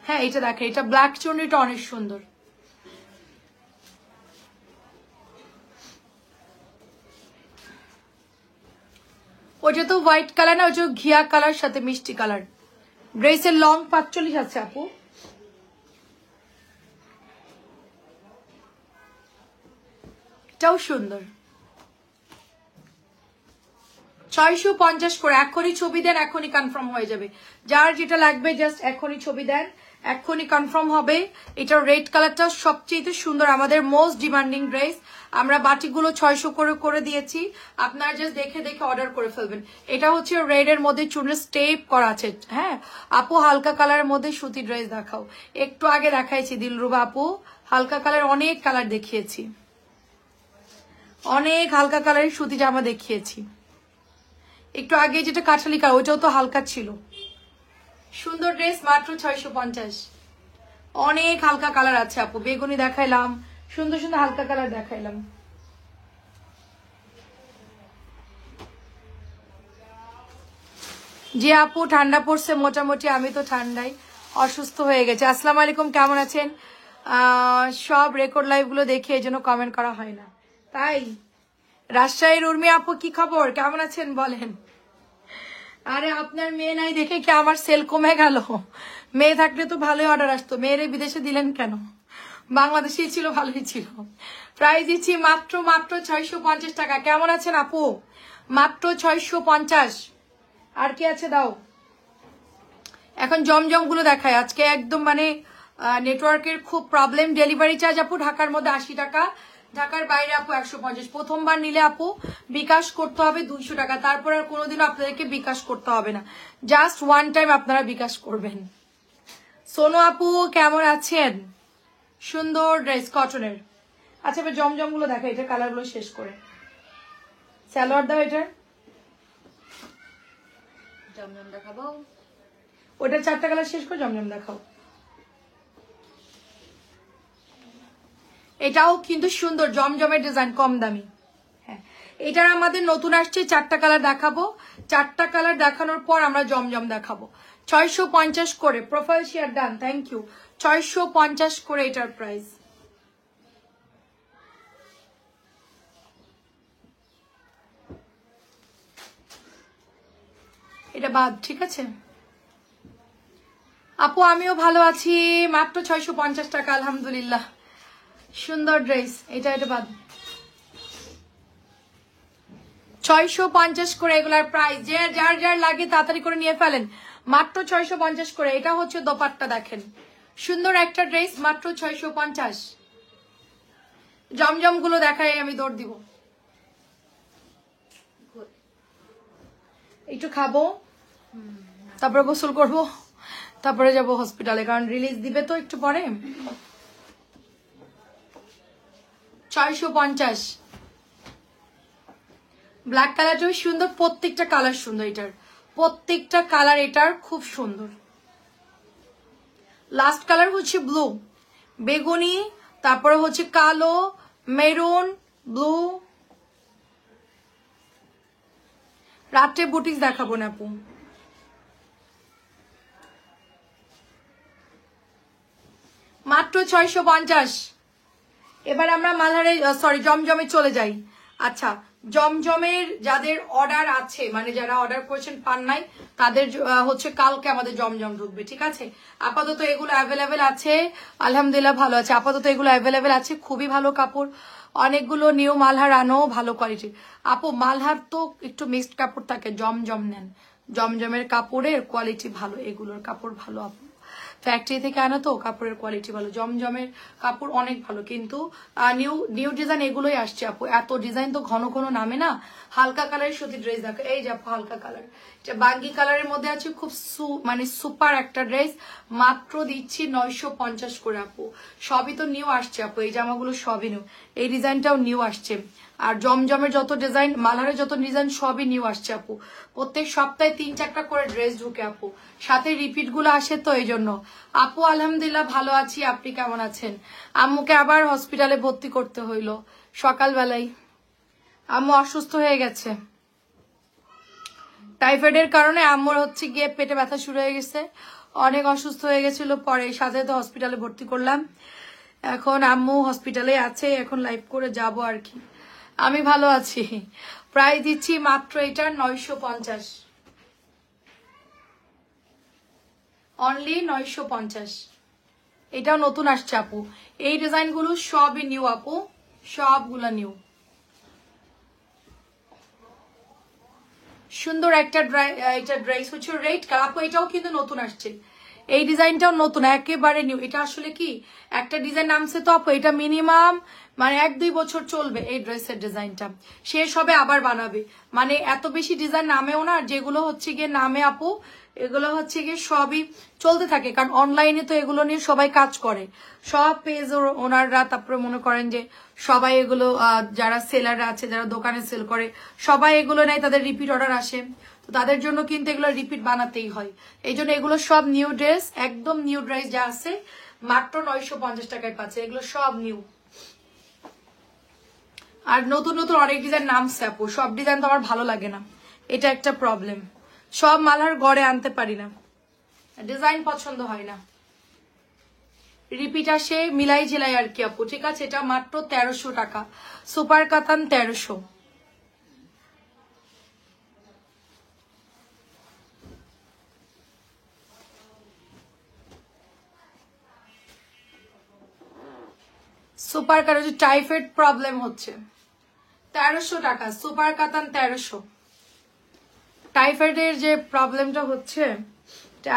হ্যাঁ এটা দেখেন, এটা ব্ল্যাক চুনরিটা অনেক সুন্দর। ওটা তো হোয়াইট কালার না, ওটা ঘিয়া কালার সাথে মিষ্টি কালার। ড্রেসের লং 45 আছে আপু। এটাও সুন্দর। 650 করে। এখনই ছবি দেন, এখনই কনফার্ম হয়ে যাবে। যার যেটা লাগবে জাস্ট এখনই ছবি দেন, এখনই কনফার্ম হবে। এটার রেড কালারটা সবচেয়ে সুন্দর, আমাদের মোস্ট ডিমান্ডিং ড্রেস। আমরা বাটিকগুলো 600 করে করে দিয়েছি, আপনারা জাস্ট দেখে দেখে অর্ডার করে ফেলবেন। এটা হচ্ছে রেড এর মধ্যে চুনের স্টেপ করা আছে। হ্যাঁ আপু হালকা কালারের মধ্যে সুতি ড্রেস দেখাও। একটু আগে দেখাইছি দিলরুবা আপু, হালকা কালার অনেক কালার দেখিয়েছি, অনেক হালকা কালারের সুতি জামা দেখিয়েছি। একটু আগে যেটা কাঠালি কালার ওইটাও তো হালকা ছিল। সুন্দর ড্রেস মাত্র 650। অনেক হালকা কালার আছে আপু, বেগুনি দেখাইলাম, সুন্দর সুন্দর হালকা কালার দেখাইলাম। যে আপু ঠান্ডা পড়ছে মোটামুটি, আমি তো ঠান্ডায় অসুস্থ হয়ে গেছে। আসসালামু আলাইকুম, কেমন আছেন? সব রেকর্ড লাইভ গুলো দেখে এই জন্য কমেন্ট করা হয় না। তাই রাজশাহীর উর্মি আপু কি খবর, কেমন আছেন বলেন? আরে আপনার মেয়ে নাই দেখে কি আমার সেল কমে গেল? মেয়ে থাকলে তো ভালোই অর্ডার আসতো, মেয়েরে বিদেশে দিলেন কেন? বাংলাদেশেই ছিল, ভালোই ছিল। প্রাইস দিচ্ছি মাত্র মাত্র 650 টাকা। কেমন আছেন আপু? মাত্র 650। আর কি আছে দাও। এখন জমজম গুলো দেখায় আজকে একদম, মানে নেটওয়ার্কের খুব প্রবলেম। ডেলিভারি চার্জ আপু ঢাকার মধ্যে 80 টাকা, ঢাকার বাইরে আপু 150। প্রথমবার নিলে আপু বিকাশ করতে হবে 200 টাকা, তারপর আর কোনোদিনও আপনাদেরকে বিকাশ করতে হবে না, জাস্ট ওয়ান টাইম আপনারা বিকাশ করবেন। সোনু আপু কেমন আছেন? সুন্দর ড্রেস কটনের। আচ্ছা এবার জমজম গুলো দেখা, এটা কালার গুলো শেষ করে স্যালোয়ার দাও। এটার জমজম দেখাবো, ওটা 4টা কালার শেষ করে জমজম দেখাও। এটাও কিন্তু সুন্দর জমজমের ডিজাইন, কম দামি। হ্যাঁ এটার আমাদের নতুন আসছে, 4টা কালার দেখাবো। 4টা কালার দেখানোর পর আমরা জমজম দেখাবো। 650 করে। Profile share done, thank you. 650 করে এটার প্রাইস। এটা বাদ, ঠিক আছে আপু? আমিও ভালো আছি, মাত্র 650 টাকা, আলহামদুলিল্লাহ। সুন্দর ড্রেস। এটা বাদ। 650 করে এগুলার প্রাইস। যে যার যার লাগে তাড়াতাড়ি করে নিয়ে ফেলেন, মাত্র 650 করে। এটা হচ্ছে দোপাট্টা, দেখেন সুন্দর একটা ড্রেস, মাত্র 650। জমজম গুলো দেখাই, আমি দৌড় দিব। একটু খাবো, তারপরে গোসল করব, তারপরে যাব হসপিটালে, কারণ রিলিজ দিবে তো একটু পরে। 650। ব্ল্যাক কালারটাও সুন্দর, প্রত্যেকটা কালার সুন্দর, এটার প্রত্যেকটা কালার এটার খুব সুন্দর। লাস্ট কালার হচ্ছে ব্লু, বেগুনি, তারপরে হচ্ছে কালো, মেরুন, ব্লু। রাত্রে বুটিক্স দেখাবো না আপু। মাত্র 650। এবার আমরা মালহারে সরি জমজমে চলে যাই। আচ্ছা জমজমের যাদের অর্ডার আছে, মানে যারা অর্ডার করেছেন পান নাই, তাদের হচ্ছে কালকে আমাদের জমজম ঢুকবে, ঠিক আছে? আপাতত এগুলো অ্যাভেলেবেল আছে, আলহামদুলিল্লাহ ভালো আছে। আপাতত এগুলো অ্যাভেলেবেল আছে, খুবই ভালো কাপড়। অনেকগুলো নিউ মালহার আনো, ভালো কোয়ালিটি। আপু মালহার তো একটু মিক্সড কাপড় থাকে, জমজম নেন, জমজমের কাপড়ের কোয়ালিটি ভালো, এগুলোর কাপড় ভালো আপু। ফ্যাক্টরি থেকে আনা তো, কাপড়ের কোয়ালিটি ভালো, জমজমের কাপড় অনেক ভালো। কিন্তু নিউ নিউ ডিজাইন এগুলোই আসছে আপু, এত ডিজাইন তো ঘন ঘন নামে না। হালকা কালারের সুতি ড্রেস দেখো, এই যে আপু হালকা কালার, এটা বাঙ্গি কালারের মধ্যে আছে, খুব মানে সুপার একটা ড্রেস, মাত্র দিচ্ছি 950 করে আপু। সবই তো নিউ আসছে আপু, এই জামাগুলো সবই নিউ, এই ডিজাইনটাও নিউ আসছে। আর জমজমের যত ডিজাইন, মালহারের যত ডিজাইন সবই নিউ আসছে আপু। প্রত্যেক সপ্তাহে 3-4টা করে ড্রেস ঢুকে আপু, সাথে রিপিট গুলো আসে, তো এই জন্য। আপু আলহামদুলিল্লাহ ভালো আছি, আপনি কেমন আছেন? আম্মুকে আবার হসপিটালে ভর্তি করতে হইলো সকালবেলায়, আম্মু অসুস্থ হয়ে গেছে টাইফয়েডের কারণে। আম্মুর হচ্ছে গিয়ে পেটে ব্যথা শুরু হয়ে গেছে, অনেক অসুস্থ হয়ে গেছিল, পরে সাথে তো হসপিটালে ভর্তি করলাম। এখন আম্মু হসপিটালে আছে, এখন লাইভ করে যাব আর কি। আমি ভালো আছি। প্রাইস দিচ্ছি মাত্র এটা 950, অনলি 950। এটাও নতুন আসছে আপু, এই ডিজাইন গুলো সবই নিউ আপু, সবগুলা নিউ। সুন্দর একটা এটা ড্রেস হচ্ছে রেড কালার আপু, এটাও কিন্তু নতুন আসছে, এই ডিজাইনটাও নতুন, একেবারে নিউ। এটা আসলে কি একটা ডিজাইন নামছে তো আপু, এটা মিনিমাম মানে 1-2 বছর চলবে এই ড্রেসের ডিজাইনটা, শেষ হবে আবার বানাবে। মানে এত বেশি ডিজাইন নামেও না, যেগুলো হচ্ছে গিয়ে নামে আপু এগুলো হচ্ছে গিয়ে সবই চলতে থাকে, কারণ অনলাইনে তো এগুলো নিয়ে সবাই কাজ করে, সব পেজ ওনাররা, তারপরে মনে করেন যে সবাই এগুলো যারা সেলাররা আছে, যারা দোকানে সেল করে, সবাই এগুলো নেয়, তাদের রিপিট অর্ডার আসে, তো তাদের জন্য কিন্তু এগুলো রিপিট বানাতেই হয়। এই জন্য এগুলো সব নিউ ড্রেস, একদম নিউ ড্রেস যা আছে মাত্র 950 টাকায় পাচ্ছে, এগুলো সব নিউ। আর নতুন নতুন অনেক ডিজাইন নামছে আপু, সব ডিজাইন তো আমার ভালো লাগে না, এটা একটা প্রবলেম, সব মালার গড়ে আনতে পারি না, ডিজাইন পছন্দ হয় না, রিপিট আসে, মিলাই ঝিলাই আর কি আপু। ঠিক আছে, এটা মাত্র 1300 টাকা, সুপার কাতান 1300। সুপার কাতান টাইফয়েড প্রবলেম হচ্ছে, 1300 টাকা, সুপার কাতান 1300। টাইফয়েডের যে প্রবলেমটা হচ্ছে,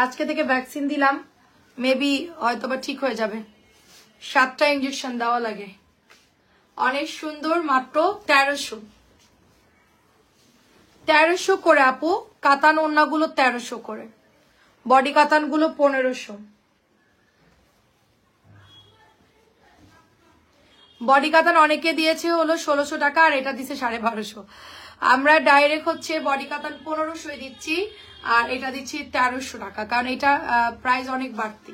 আজকে থেকে ভ্যাকসিন দিলাম, মেবি হয়তোবা ঠিক হয়ে যাবে, 7টা ইঞ্জেকশন দেওয়া লাগে। অনেক সুন্দর, মাত্র 1300, 1300 করে আপু। কাতান ওড়নাগুলো 1300 করে, বডি কাতানগুলো 1500। বডি কাতান অনেকে দিয়েছে হলো 1600 টাকা, আর এটা দিচ্ছে 1250। আমরা ডাইরেক্ট হচ্ছে বডি কাতান 1500 দিচ্ছি, আর এটা দিচ্ছি 1300 টাকা, কারণ এটা প্রাইস অনেক বাড়তি,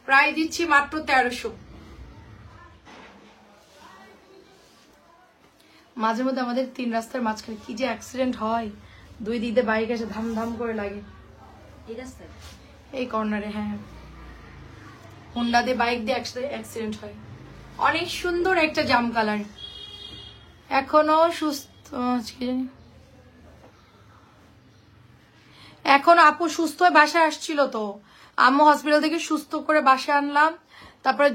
প্রাইস দিচ্ছি মাত্র 1300। মাঝে মধ্যে আমাদের 3 রাস্তার মাঝখানে কি যে অ্যাক্সিডেন্ট হয়, 2 দিক দিয়ে বাইক এসে ধাম ধাম করে লাগে, এই কর্নারে, হ্যাঁ, হোন্ডা দিয়ে বাইক দিয়ে অ্যাক্সিডেন্ট হয়। অনেক সুন্দর একটা জাম কালার, এখনো সুস্থ, এখন আপু সুস্থ হয়ে বাসায় আসছিল তো, আম্মু হসপিটাল থেকে সুস্থ করে বাসায় আনলাম, তারপরে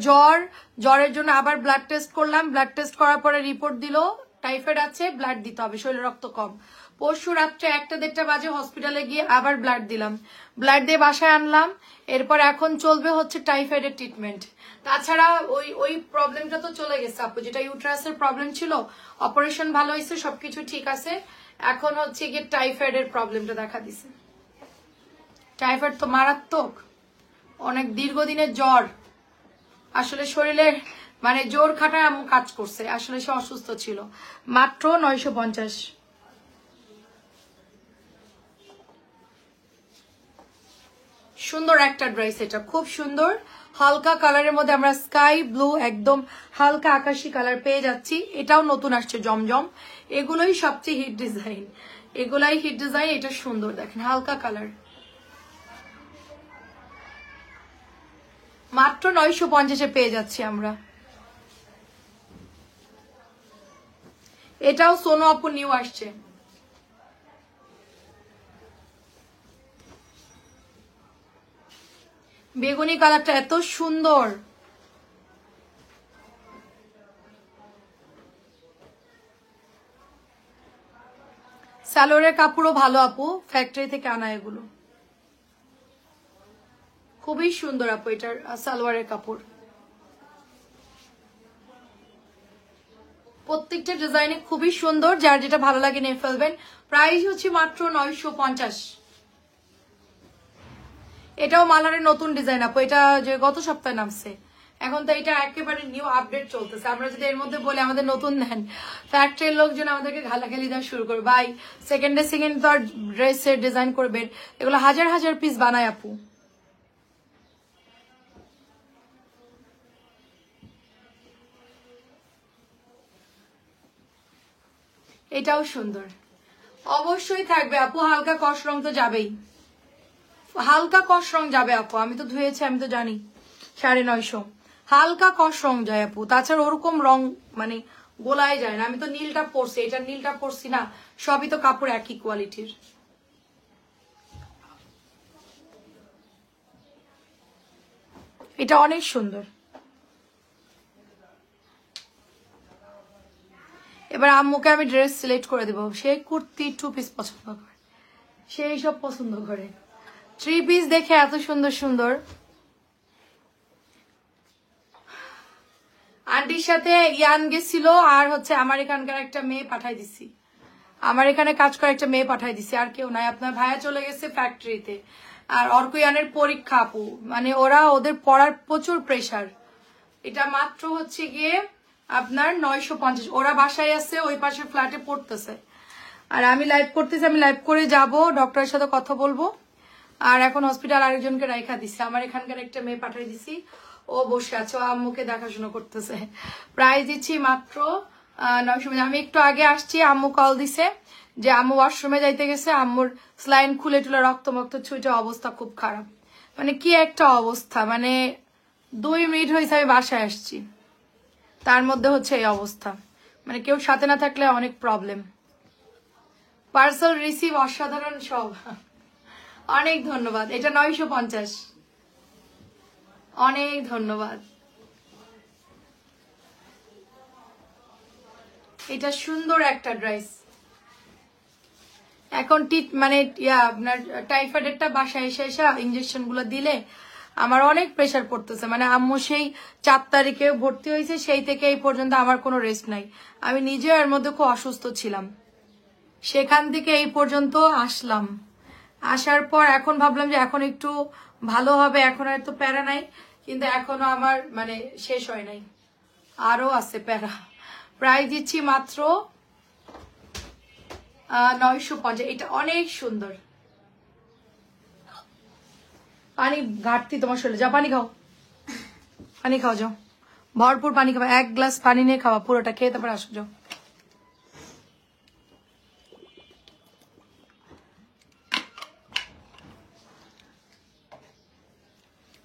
জ্বরের জন্য আবার ব্লাড টেস্ট করলাম, ব্লাড টেস্ট করার পরে রিপোর্ট দিল টাইফয়েড আছে, ব্লাড দিতে হবে, শরীরে রক্ত কম। পরশু রাত্রে 1-1:30 বাজে হসপিটালে গিয়ে আবার ব্লাড দিলাম, ব্লাড দিয়ে বাসায় আনলাম। এরপর এখন চলবে হচ্ছে টাইফয়েডের ট্রিটমেন্ট। তাছাড়া ওই প্রবলেমটা তো চলে গেছে আপু, যেটা ইউট্রাসের প্রবলেম ছিল, অপারেশন ভালো হয়েছে, সবকিছু ঠিক আছে, এখন হচ্ছে গিয়ে টাইফয়েডের প্রবলেমটা দেখা দিছে। টাইফয়েড তো মারাত্মক, অনেক দীর্ঘদিনের জ্বর, আসলে শরীরে মানে জোর খাটায় আম্মু কাজ করছে, আসলে সে অসুস্থ ছিল। মাত্র 950। সুন্দর একটা ড্রেস, এটা খুব সুন্দর, হালকা কালারের মধ্যে আমরা স্কাই ব্লু, একদম হালকা আকাশি কালার পেয়ে যাচ্ছি। এটাও নতুন আসছে জমজম, এগুলোই সবচেয়ে হিট ডিজাইন, এগুলাই হিট ডিজাইন। এটা সুন্দর, দেখেন হালকা কালার, মাত্র 950-এ পেয়ে যাচ্ছি আমরা। এটাও সোনো আপু নিউ আসছে, বেগুনি কালারটা এত সুন্দর, সালোয়ারের কাপড়ও ভালো আপু, ফ্যাক্টরি থেকে আনা এগুলো। খুবই সুন্দর আপু, এটার সালোয়ারের কাপড়। প্রত্যেকটা ডিজাইনে খুবই সুন্দর, যার যেটা ভালো লাগে নিয়ে ফেলবেন। প্রাইস হচ্ছে মাত্র 950। এটাও মালারের নতুন ডিজাইন আপু, এটা যে গত সপ্তাহে নামছে, এখন তো এটা একেবারে নিউ আপডেট চলতেছে। আমরা যদি এর মধ্যে বলে আমাদের নতুন দেন, ফ্যাক্টরির লোকজন আমাদেরকে গালাগালি দেওয়া শুরু করবে। ভাই সেকেন্ড তো আর ড্রেসের ডিজাইন করবেন, এগুলো হাজার হাজার পিস বানায় আপু। এটাও সুন্দর, অবশ্যই থাকবে আপু। হালকা কস রং তো যাবেই, হালকা কস রং যাবে আপু, আমি তো ধুয়েছি, আমি তো জানি। 950, হালকা কস রং যায় আপু, তাছাড়া ওরকম রং মানে গোলায় যায় না। আমি তো নীলটা পরছি, এটা নীলটা পরছি না, সবই তো কাপড় একই কোয়ালিটির। এটা অনেক সুন্দর। এবার আম্মুকে আমি ড্রেস সিলেক্ট করে দেবো, সে কুর্তি 2 পিস পছন্দ করে, সে এইসব পছন্দ করে। 3 পিস দেখে এত সুন্দর সুন্দর। আন্টির সাথে ইয়ান গেছিল, আর হচ্ছে আমার এখানকার একটা মেয়ে পাঠাই দিছি, আমার এখানে কাজ করে একটা মেয়ে পাঠাই দিছি, আর কেউ নাই। আপনার ভাইয়া চলে গেছে ফ্যাক্টরিতে, আর অর্কয়ানের পরীক্ষা আপু, মানে ওদের পড়ার প্রচুর প্রেসার। এটা মাত্র হচ্ছে গিয়ে আপনার 950। ওরা বাসায় আছে, ওই পাশে ফ্ল্যাটে পড়তেছে, আর আমি লাইভ করতেছি। আমি লাইভ করে যাব, ডক্টরের সাথে কথা বলবো। আর এখন হসপিটাল আরেকজনকে রাইখা দিছি, আমার এখানকার একটা মেয়ে পাঠিয়ে দিছি, ও বসে আছে, ও আম্মুকে দেখাশোনা করতেছে। প্রাইস দিচ্ছি মাত্র 950। আমি একটু আগে আসছি, আম্মু কল দিছে যে আম্মু ওয়াশরুমে যাইতে গেছে, আম্মুর স্লাইন খুলে টুলে রক্ত ছুটে অবস্থা খুব খারাপ, মানে কি একটা অবস্থা, মানে 2 মিনিট হয়েছে আমি বাসায় আসছি, তার মধ্যে হচ্ছে এই অবস্থা। মানে কেউ সাথে না থাকলে অনেক প্রবলেম। পার্সেল রিসিভ অসাধারণ সব, অনেক ধন্যবাদ। এটা 950, অনেক ধন্যবাদ। এটা সুন্দর একটা ড্রেস। এখন মানে আপনার টাইফয়েডেরটা বাসায় এসে ইঞ্জেকশন গুলো দিলে আমার অনেক প্রেসার পড়তেছে। মানে আম্মু সেই 4 তারিখে ভর্তি হয়েছে, সেই থেকে এই পর্যন্ত আমার কোনো রেস্ট নাই। আমি নিজে এর মধ্যে খুব অসুস্থ ছিলাম, সেখান থেকে এই পর্যন্ত আসলাম। আসার পর এখন ভাবলাম যে এখন একটু ভালো হবে, এখন আর তো প্যারা নাই, কিন্তু এখনো আমার মানে শেষ হয় নাই, আরো আছে প্যারা। প্রাইস দিচ্ছি মাত্র 950। এটা অনেক সুন্দর। পানি ঘাটতি তোমার শরীরে, যা পানি খাও, পানি খাও, যাও ভরপুর পানি খাবা, 1 গ্লাস পানি নিয়ে খাওয়া, পুরোটা খেয়ে তারপর আসো, যাও।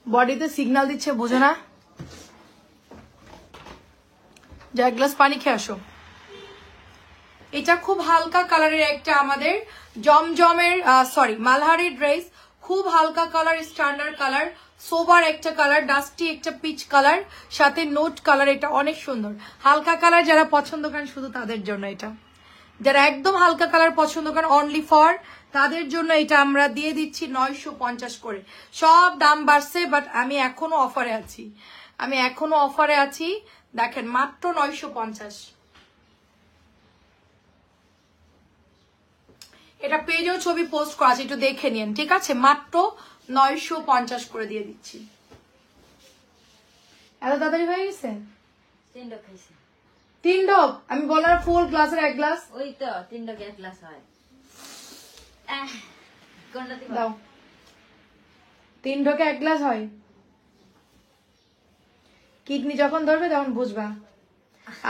বডিতে সিগন্যাল দিচ্ছে, বোঝো না? যা 1 গ্লাস পানি খেয়ে আসো। এটা খুব হালকা কালারের একটা আমাদের জমজমের মালহারের ড্রেস, খুব হালকা কালার, স্ট্যান্ডার্ড কালার, সোবার একটা কালার, ডাস্টি একটা পিচ কালার, সাথে নোট কালার। এটা অনেক সুন্দর। হালকা কালার যারা পছন্দ করেন শুধু তাদের জন্য এটা, যারা একদম হালকা কালার পছন্দ করেন অনলি ফর তাদের জন্য এটা আমরা দিয়ে দিচ্ছি 950 করে। সব দাম বাড়ছে, বাট আমি এখনো অফারে আছি, দেখেন মাত্র 950। এটা পেজেও ছবি পোস্ট করা আছে, একটু দেখে নিন, ঠিক আছে? মাত্র 950 করে দিয়ে দিচ্ছি। এত তাড়াতাড়ি হয়ে গেছে? 3 ডব আমি বলার ফুল গ্লাসের 1 গ্লাস, ওই তো 3 ডব 1 গ্লাস হয়। দাও, 3 ঢোকে 1 গ্লাস হয়। কিডনি যখন ধরবে তখন বুঝবা।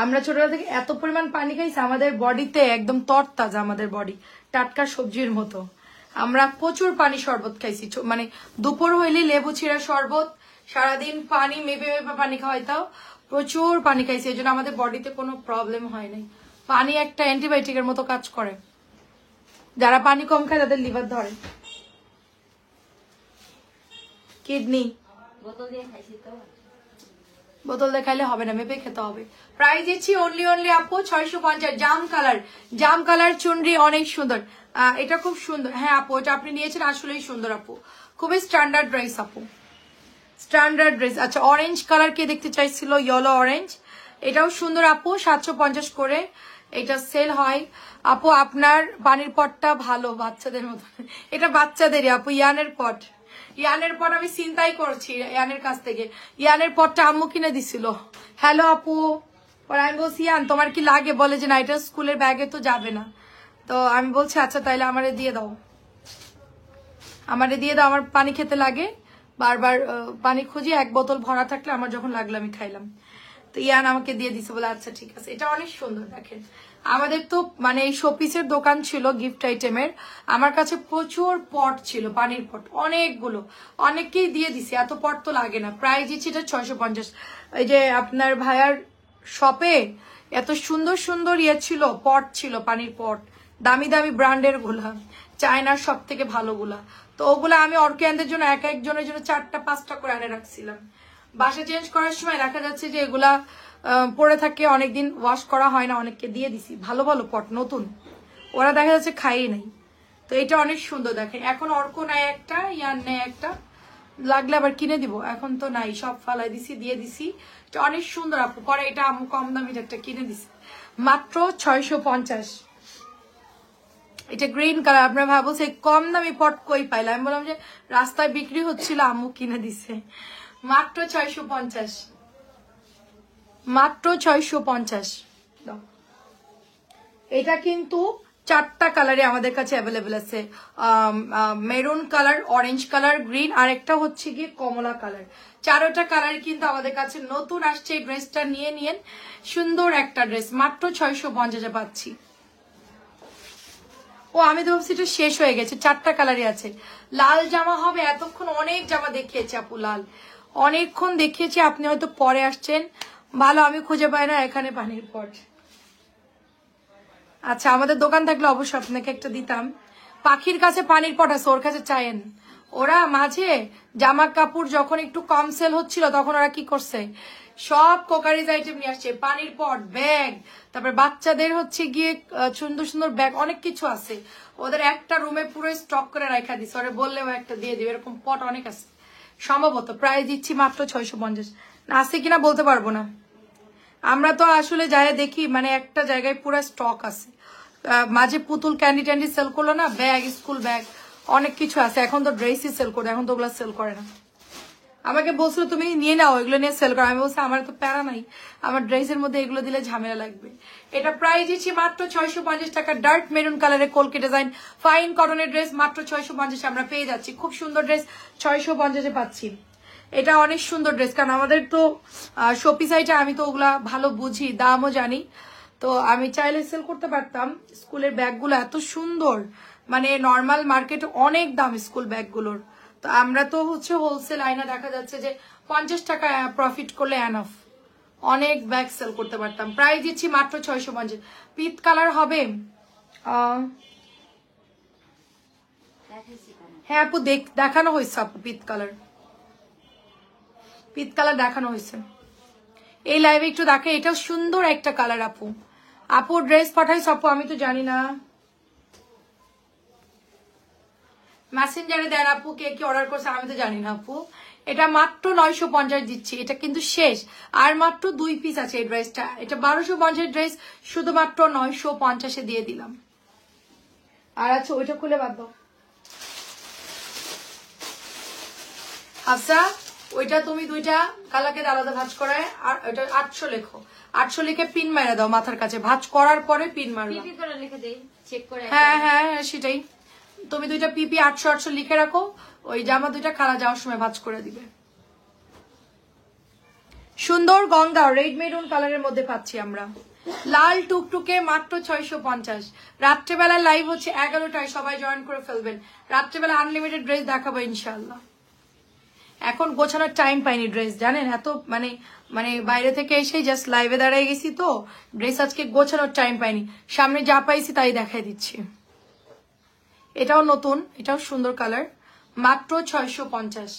আমরা ছোটবেলা থেকে এত পরিমাণ পানি খাইছি, আমাদের বডিতে একদম তরতাজা, আমাদের বডি টাটকা সবজির মতো। আমরা প্রচুর পানি শরবত খাইছি, মানে দুপুর হইলে লেবু ছিঁড়া শরবত, সারাদিন পানি মেপে মেপে পানি খাওয়াইতাও, প্রচুর পানি খাইছি, এই জন্য আমাদের বডিতে কোনো প্রবলেম হয় নাই। পানি একটা অ্যান্টিবায়োটিকের মতো কাজ করে। যারা পানি কম খায় তাদের লিভার ধরে, কিডনি। বোতল দিয়ে খাইছি তো, বোতল দেখাইলে হবে না, মেপে খেতে হবে। প্রাইস দিচ্ছি অনলি আপু 650। জাম কালার চুনরি, অনেক সুন্দর। এটা খুব সুন্দর। হ্যাঁ আপু, এটা আপনি নিয়েছেন, আসলেই সুন্দর আপু, খুবই স্ট্যান্ডার্ড ড্রেস আপু। Standard dress. আচ্ছা অরেঞ্জ কালার কে দেখতে চাইছিল, ইয়েলো অরেঞ্জ, এটাও সুন্দর আপু, 750 করে এটা সেল হয়। আপু আপনার পানির পটটা ভালো, বাচ্চাদের মতো। এটা বাচ্চাদেরই আপু, ইয়ানের পট। ইয়ানের পট আমি চিন্তাই করছি ইয়ানের কাছ থেকে, ইয়ানের পটটা আম্মু কিনে দিছিল। হ্যালো আপু, পরে আমি বলছি ইয়ান তোমার কি লাগে, বলে যে না এটা স্কুলের ব্যাগে তো যাবে না। তো আমি বলছি আচ্ছা তাইলে আমারে দিয়ে দাও, আমারে দিয়ে দাও, আমার পানি খেতে লাগে, বারবার পানি খুঁজি, এক বোতল ভরা থাকলে আমার যখন লাগলো আমি খাইলাম। তো ইয়ান আমাকে দিয়ে দিছে, বলে আচ্ছা ঠিক আছে। এটা অনেক সুন্দর, দেখেন আমাদের তো মানে এই শোপিসের দোকান ছিল গিফট আইটেমের, আমার কাছে প্রচুর পট ছিল, পানির পট অনেকগুলো, অনেককেই দিয়ে দিছি, এত পট তো লাগে না। প্রাইস দিচ্ছি এটা 650। এই যে আপনার ভাইয়ার শপে এত সুন্দর সুন্দর ইয়ে ছিল, পট ছিল, পানির পট, দামি দামি ব্র্যান্ডের গুলা, চায়নার সব থেকে ভালোগুলা। তো ওগুলা আমি অর্কিয়ানদের জন্য এক একজনের জন্য 4টা 5টা করে আনে রাখছিলাম। বাসা চেঞ্জ করার সময় দেখা যাচ্ছে যে এগুলা পরে থাকে, অনেকদিন ওয়াশ করা হয় না, অনেককে দিয়ে দিছি। ভালো ভালো পট নতুন, ওরা দেখা যাচ্ছে খাইয়ে নাই। তো এটা অনেক সুন্দর, দেখেন এখন অর্ক নেয় একটা, ইয়ার নেয় একটা, লাগলে আবার কিনে দিব, এখন তো নাই, সব ফালাই দিছি, দিয়ে দিছি। এটা অনেক সুন্দর আপু, পরে এটা আমি কম দামি একটা কিনে দিছি, মাত্র 650। এটা গ্রিন কালার। আপনার ভাবো সেই কম দামি পট কই পাইলাম, আমি বললাম যে রাস্তায় বিক্রি হচ্ছিল, আম্মু কিনে দিছে, মাত্র 650, মাত্র 650। এটা কিন্তু 4টা কালারে আমাদের কাছে অ্যাভেলেবেল আছে, maroon colour, orange colour, green, আর একটা হচ্ছে গিয়ে কমলা কালার। 4টা কালার কিন্তু আমাদের কাছে নতুন আসছে। এই ড্রেসটা নিয়ে নিয়েন, সুন্দর একটা ড্রেস, মাত্র 650 পাচ্ছি। ও আমি তো ভাবছি এটা শেষ হয়ে গেছে, 4টা কালারই আছে। লাল জামা হবে, এতক্ষণ অনেক জামা দেখিয়েছি আপু, লাল অনেকক্ষণ দেখিয়েছি, আপনি হয়তো পরে আসছেন, ভালো আমি খুঁজে পাই না এখানে পানির পট। আচ্ছা আমাদের দোকান থাকলে অবশ্যই আপনাকে একটা দিতাম। পাখির কাছে পানির পট আছে, ওর কাছে চায়েন। ওরা মাঝে জামা কাপড় যখন একটু কম সেল হচ্ছিল, তখন ওরা কি করছে, সব কোকারিজ আইটেম নিয়ে আসছে, পানির পট, ব্যাগ, তারপর বাচ্চাদের হচ্ছে গিয়ে সুন্দর সুন্দর ব্যাগ, অনেক কিছু আছে। ওদের একটা রুমে পুরো স্টক করে রাখা দিচ্ছে, ওরা বললেও একটা দিয়ে দিবে, এরকম পট অনেক আছে সম্ভবত। প্রাইস দিচ্ছি মাত্র 650, আছে কিনা বলতে পারবো না, আমরা তো আসলে যাই দেখি, মানে একটা জায়গায় পুরো স্টক আছে। মাঝে পুতুল ক্যান্ডি ট্যান্ডি সেল করলো না, ব্যাগ, স্কুল ব্যাগ, অনেক কিছু আছে। এখন তো ড্রেসই সেল করে, এখন তো ওগুলো সেল করে না। আমাকে বলছিল তুমি নিয়ে নাও, এগুলো নিয়ে সেল করো। আমি বলছি আমার তো প্যারা নাই, আমার ড্রেসের মধ্যে এগুলো দিলে ঝামেলা লাগবে। এটা প্রাইস দিচ্ছি মাত্র 650 টাকা। ডার্ক মেরুন কালারের কলকে ডিজাইন ফাইন কটনের ড্রেস, মাত্র 650 আমরা পেয়ে যাচ্ছি। খুব সুন্দর ড্রেস 650 পাচ্ছি। এটা অনেক সুন্দর ড্রেস, কারণ আমাদের তো শপি সাইটে আমি তো ওগুলা ভালো বুঝি, দামও জানি, তো আমি চাইলে সেল করতে পারতাম। স্কুলের ব্যাগগুলো এত সুন্দর, মানে নর্মাল মার্কেটে অনেক দাম স্কুল ব্যাগগুলোর, তো আমরা তো হচ্ছে হোলসেল আইনা, দেখা যাচ্ছে যে 50 টাকা প্রফিট করলে এনাফ, অনেক ব্যাগ সেল করতে পারতাম। প্রাইস দিচ্ছি মাত্র 650। পিত কালার হবে, হ্যাঁ আপু দেখানো হয়েছে আপু, পিত কালার, পিত কালার দেখানো হয়েছে এই লাইভে, একটু দেখে, এটাও সুন্দর একটা কালার। আপু আপু ড্রেস পাঠাইছ আপু, আমি তো জানি না, মেসেঞ্জারে দেন আপু, কে কি অর্ডার করছে আমি তো জানি না আপু। এটা মাত্র 950 দিচ্ছি, এটা কিন্তু শেষ, আর মাত্র 2 পিস আছে এই ড্রেসটা। এটা 1250 ড্রেস, শুধুমাত্র 950 দিয়ে দিলাম। আর আচ্ছা ওইটা খুলে বাদ দাও আচ্ছা, ওইটা তুমি 2টা কালাকে আলাদা ভাঁজ করায়, আর ওইটা 800 লেখো, 800 লিখে পিন মারা দাও মাথার কাছে, ভাঁজ করার পরে পিন মারো। পিপি করে লিখে দেই, চেক করে। হ্যাঁ হ্যাঁ সেটাই, তুমি 2টা পিপি 800 লিখে রাখো, ওই জামা 2টা খালা যাওয়ার সময় ভাঁজ করে দিবে। সুন্দর গঙ্গা রেড মেরুন কালারের মধ্যে পাচ্ছি আমরা, লাল টুকটুকে, মাত্র 650। রাত্রেবেলায় লাইভ হচ্ছে 11টায়, সবাই জয়েন করে ফেলবেন। রাত্রেবেলা আনলিমিটেড ড্রেস দেখাবো ইনশাল্লাহ। এখন গোছানোর টাইম পাইনি ড্রেস, জানেন এত মানে মানে বাইরে থেকে এসে জাস্ট লাইভে দাঁড়ায় গেছি, তো ড্রেস আজকে গোছানোর টাইম পাইনি, সামনে যা পাইছি তাই দেখাই দিচ্ছি। এটাও নতুন, এটাও সুন্দর কালার, মাত্র 650।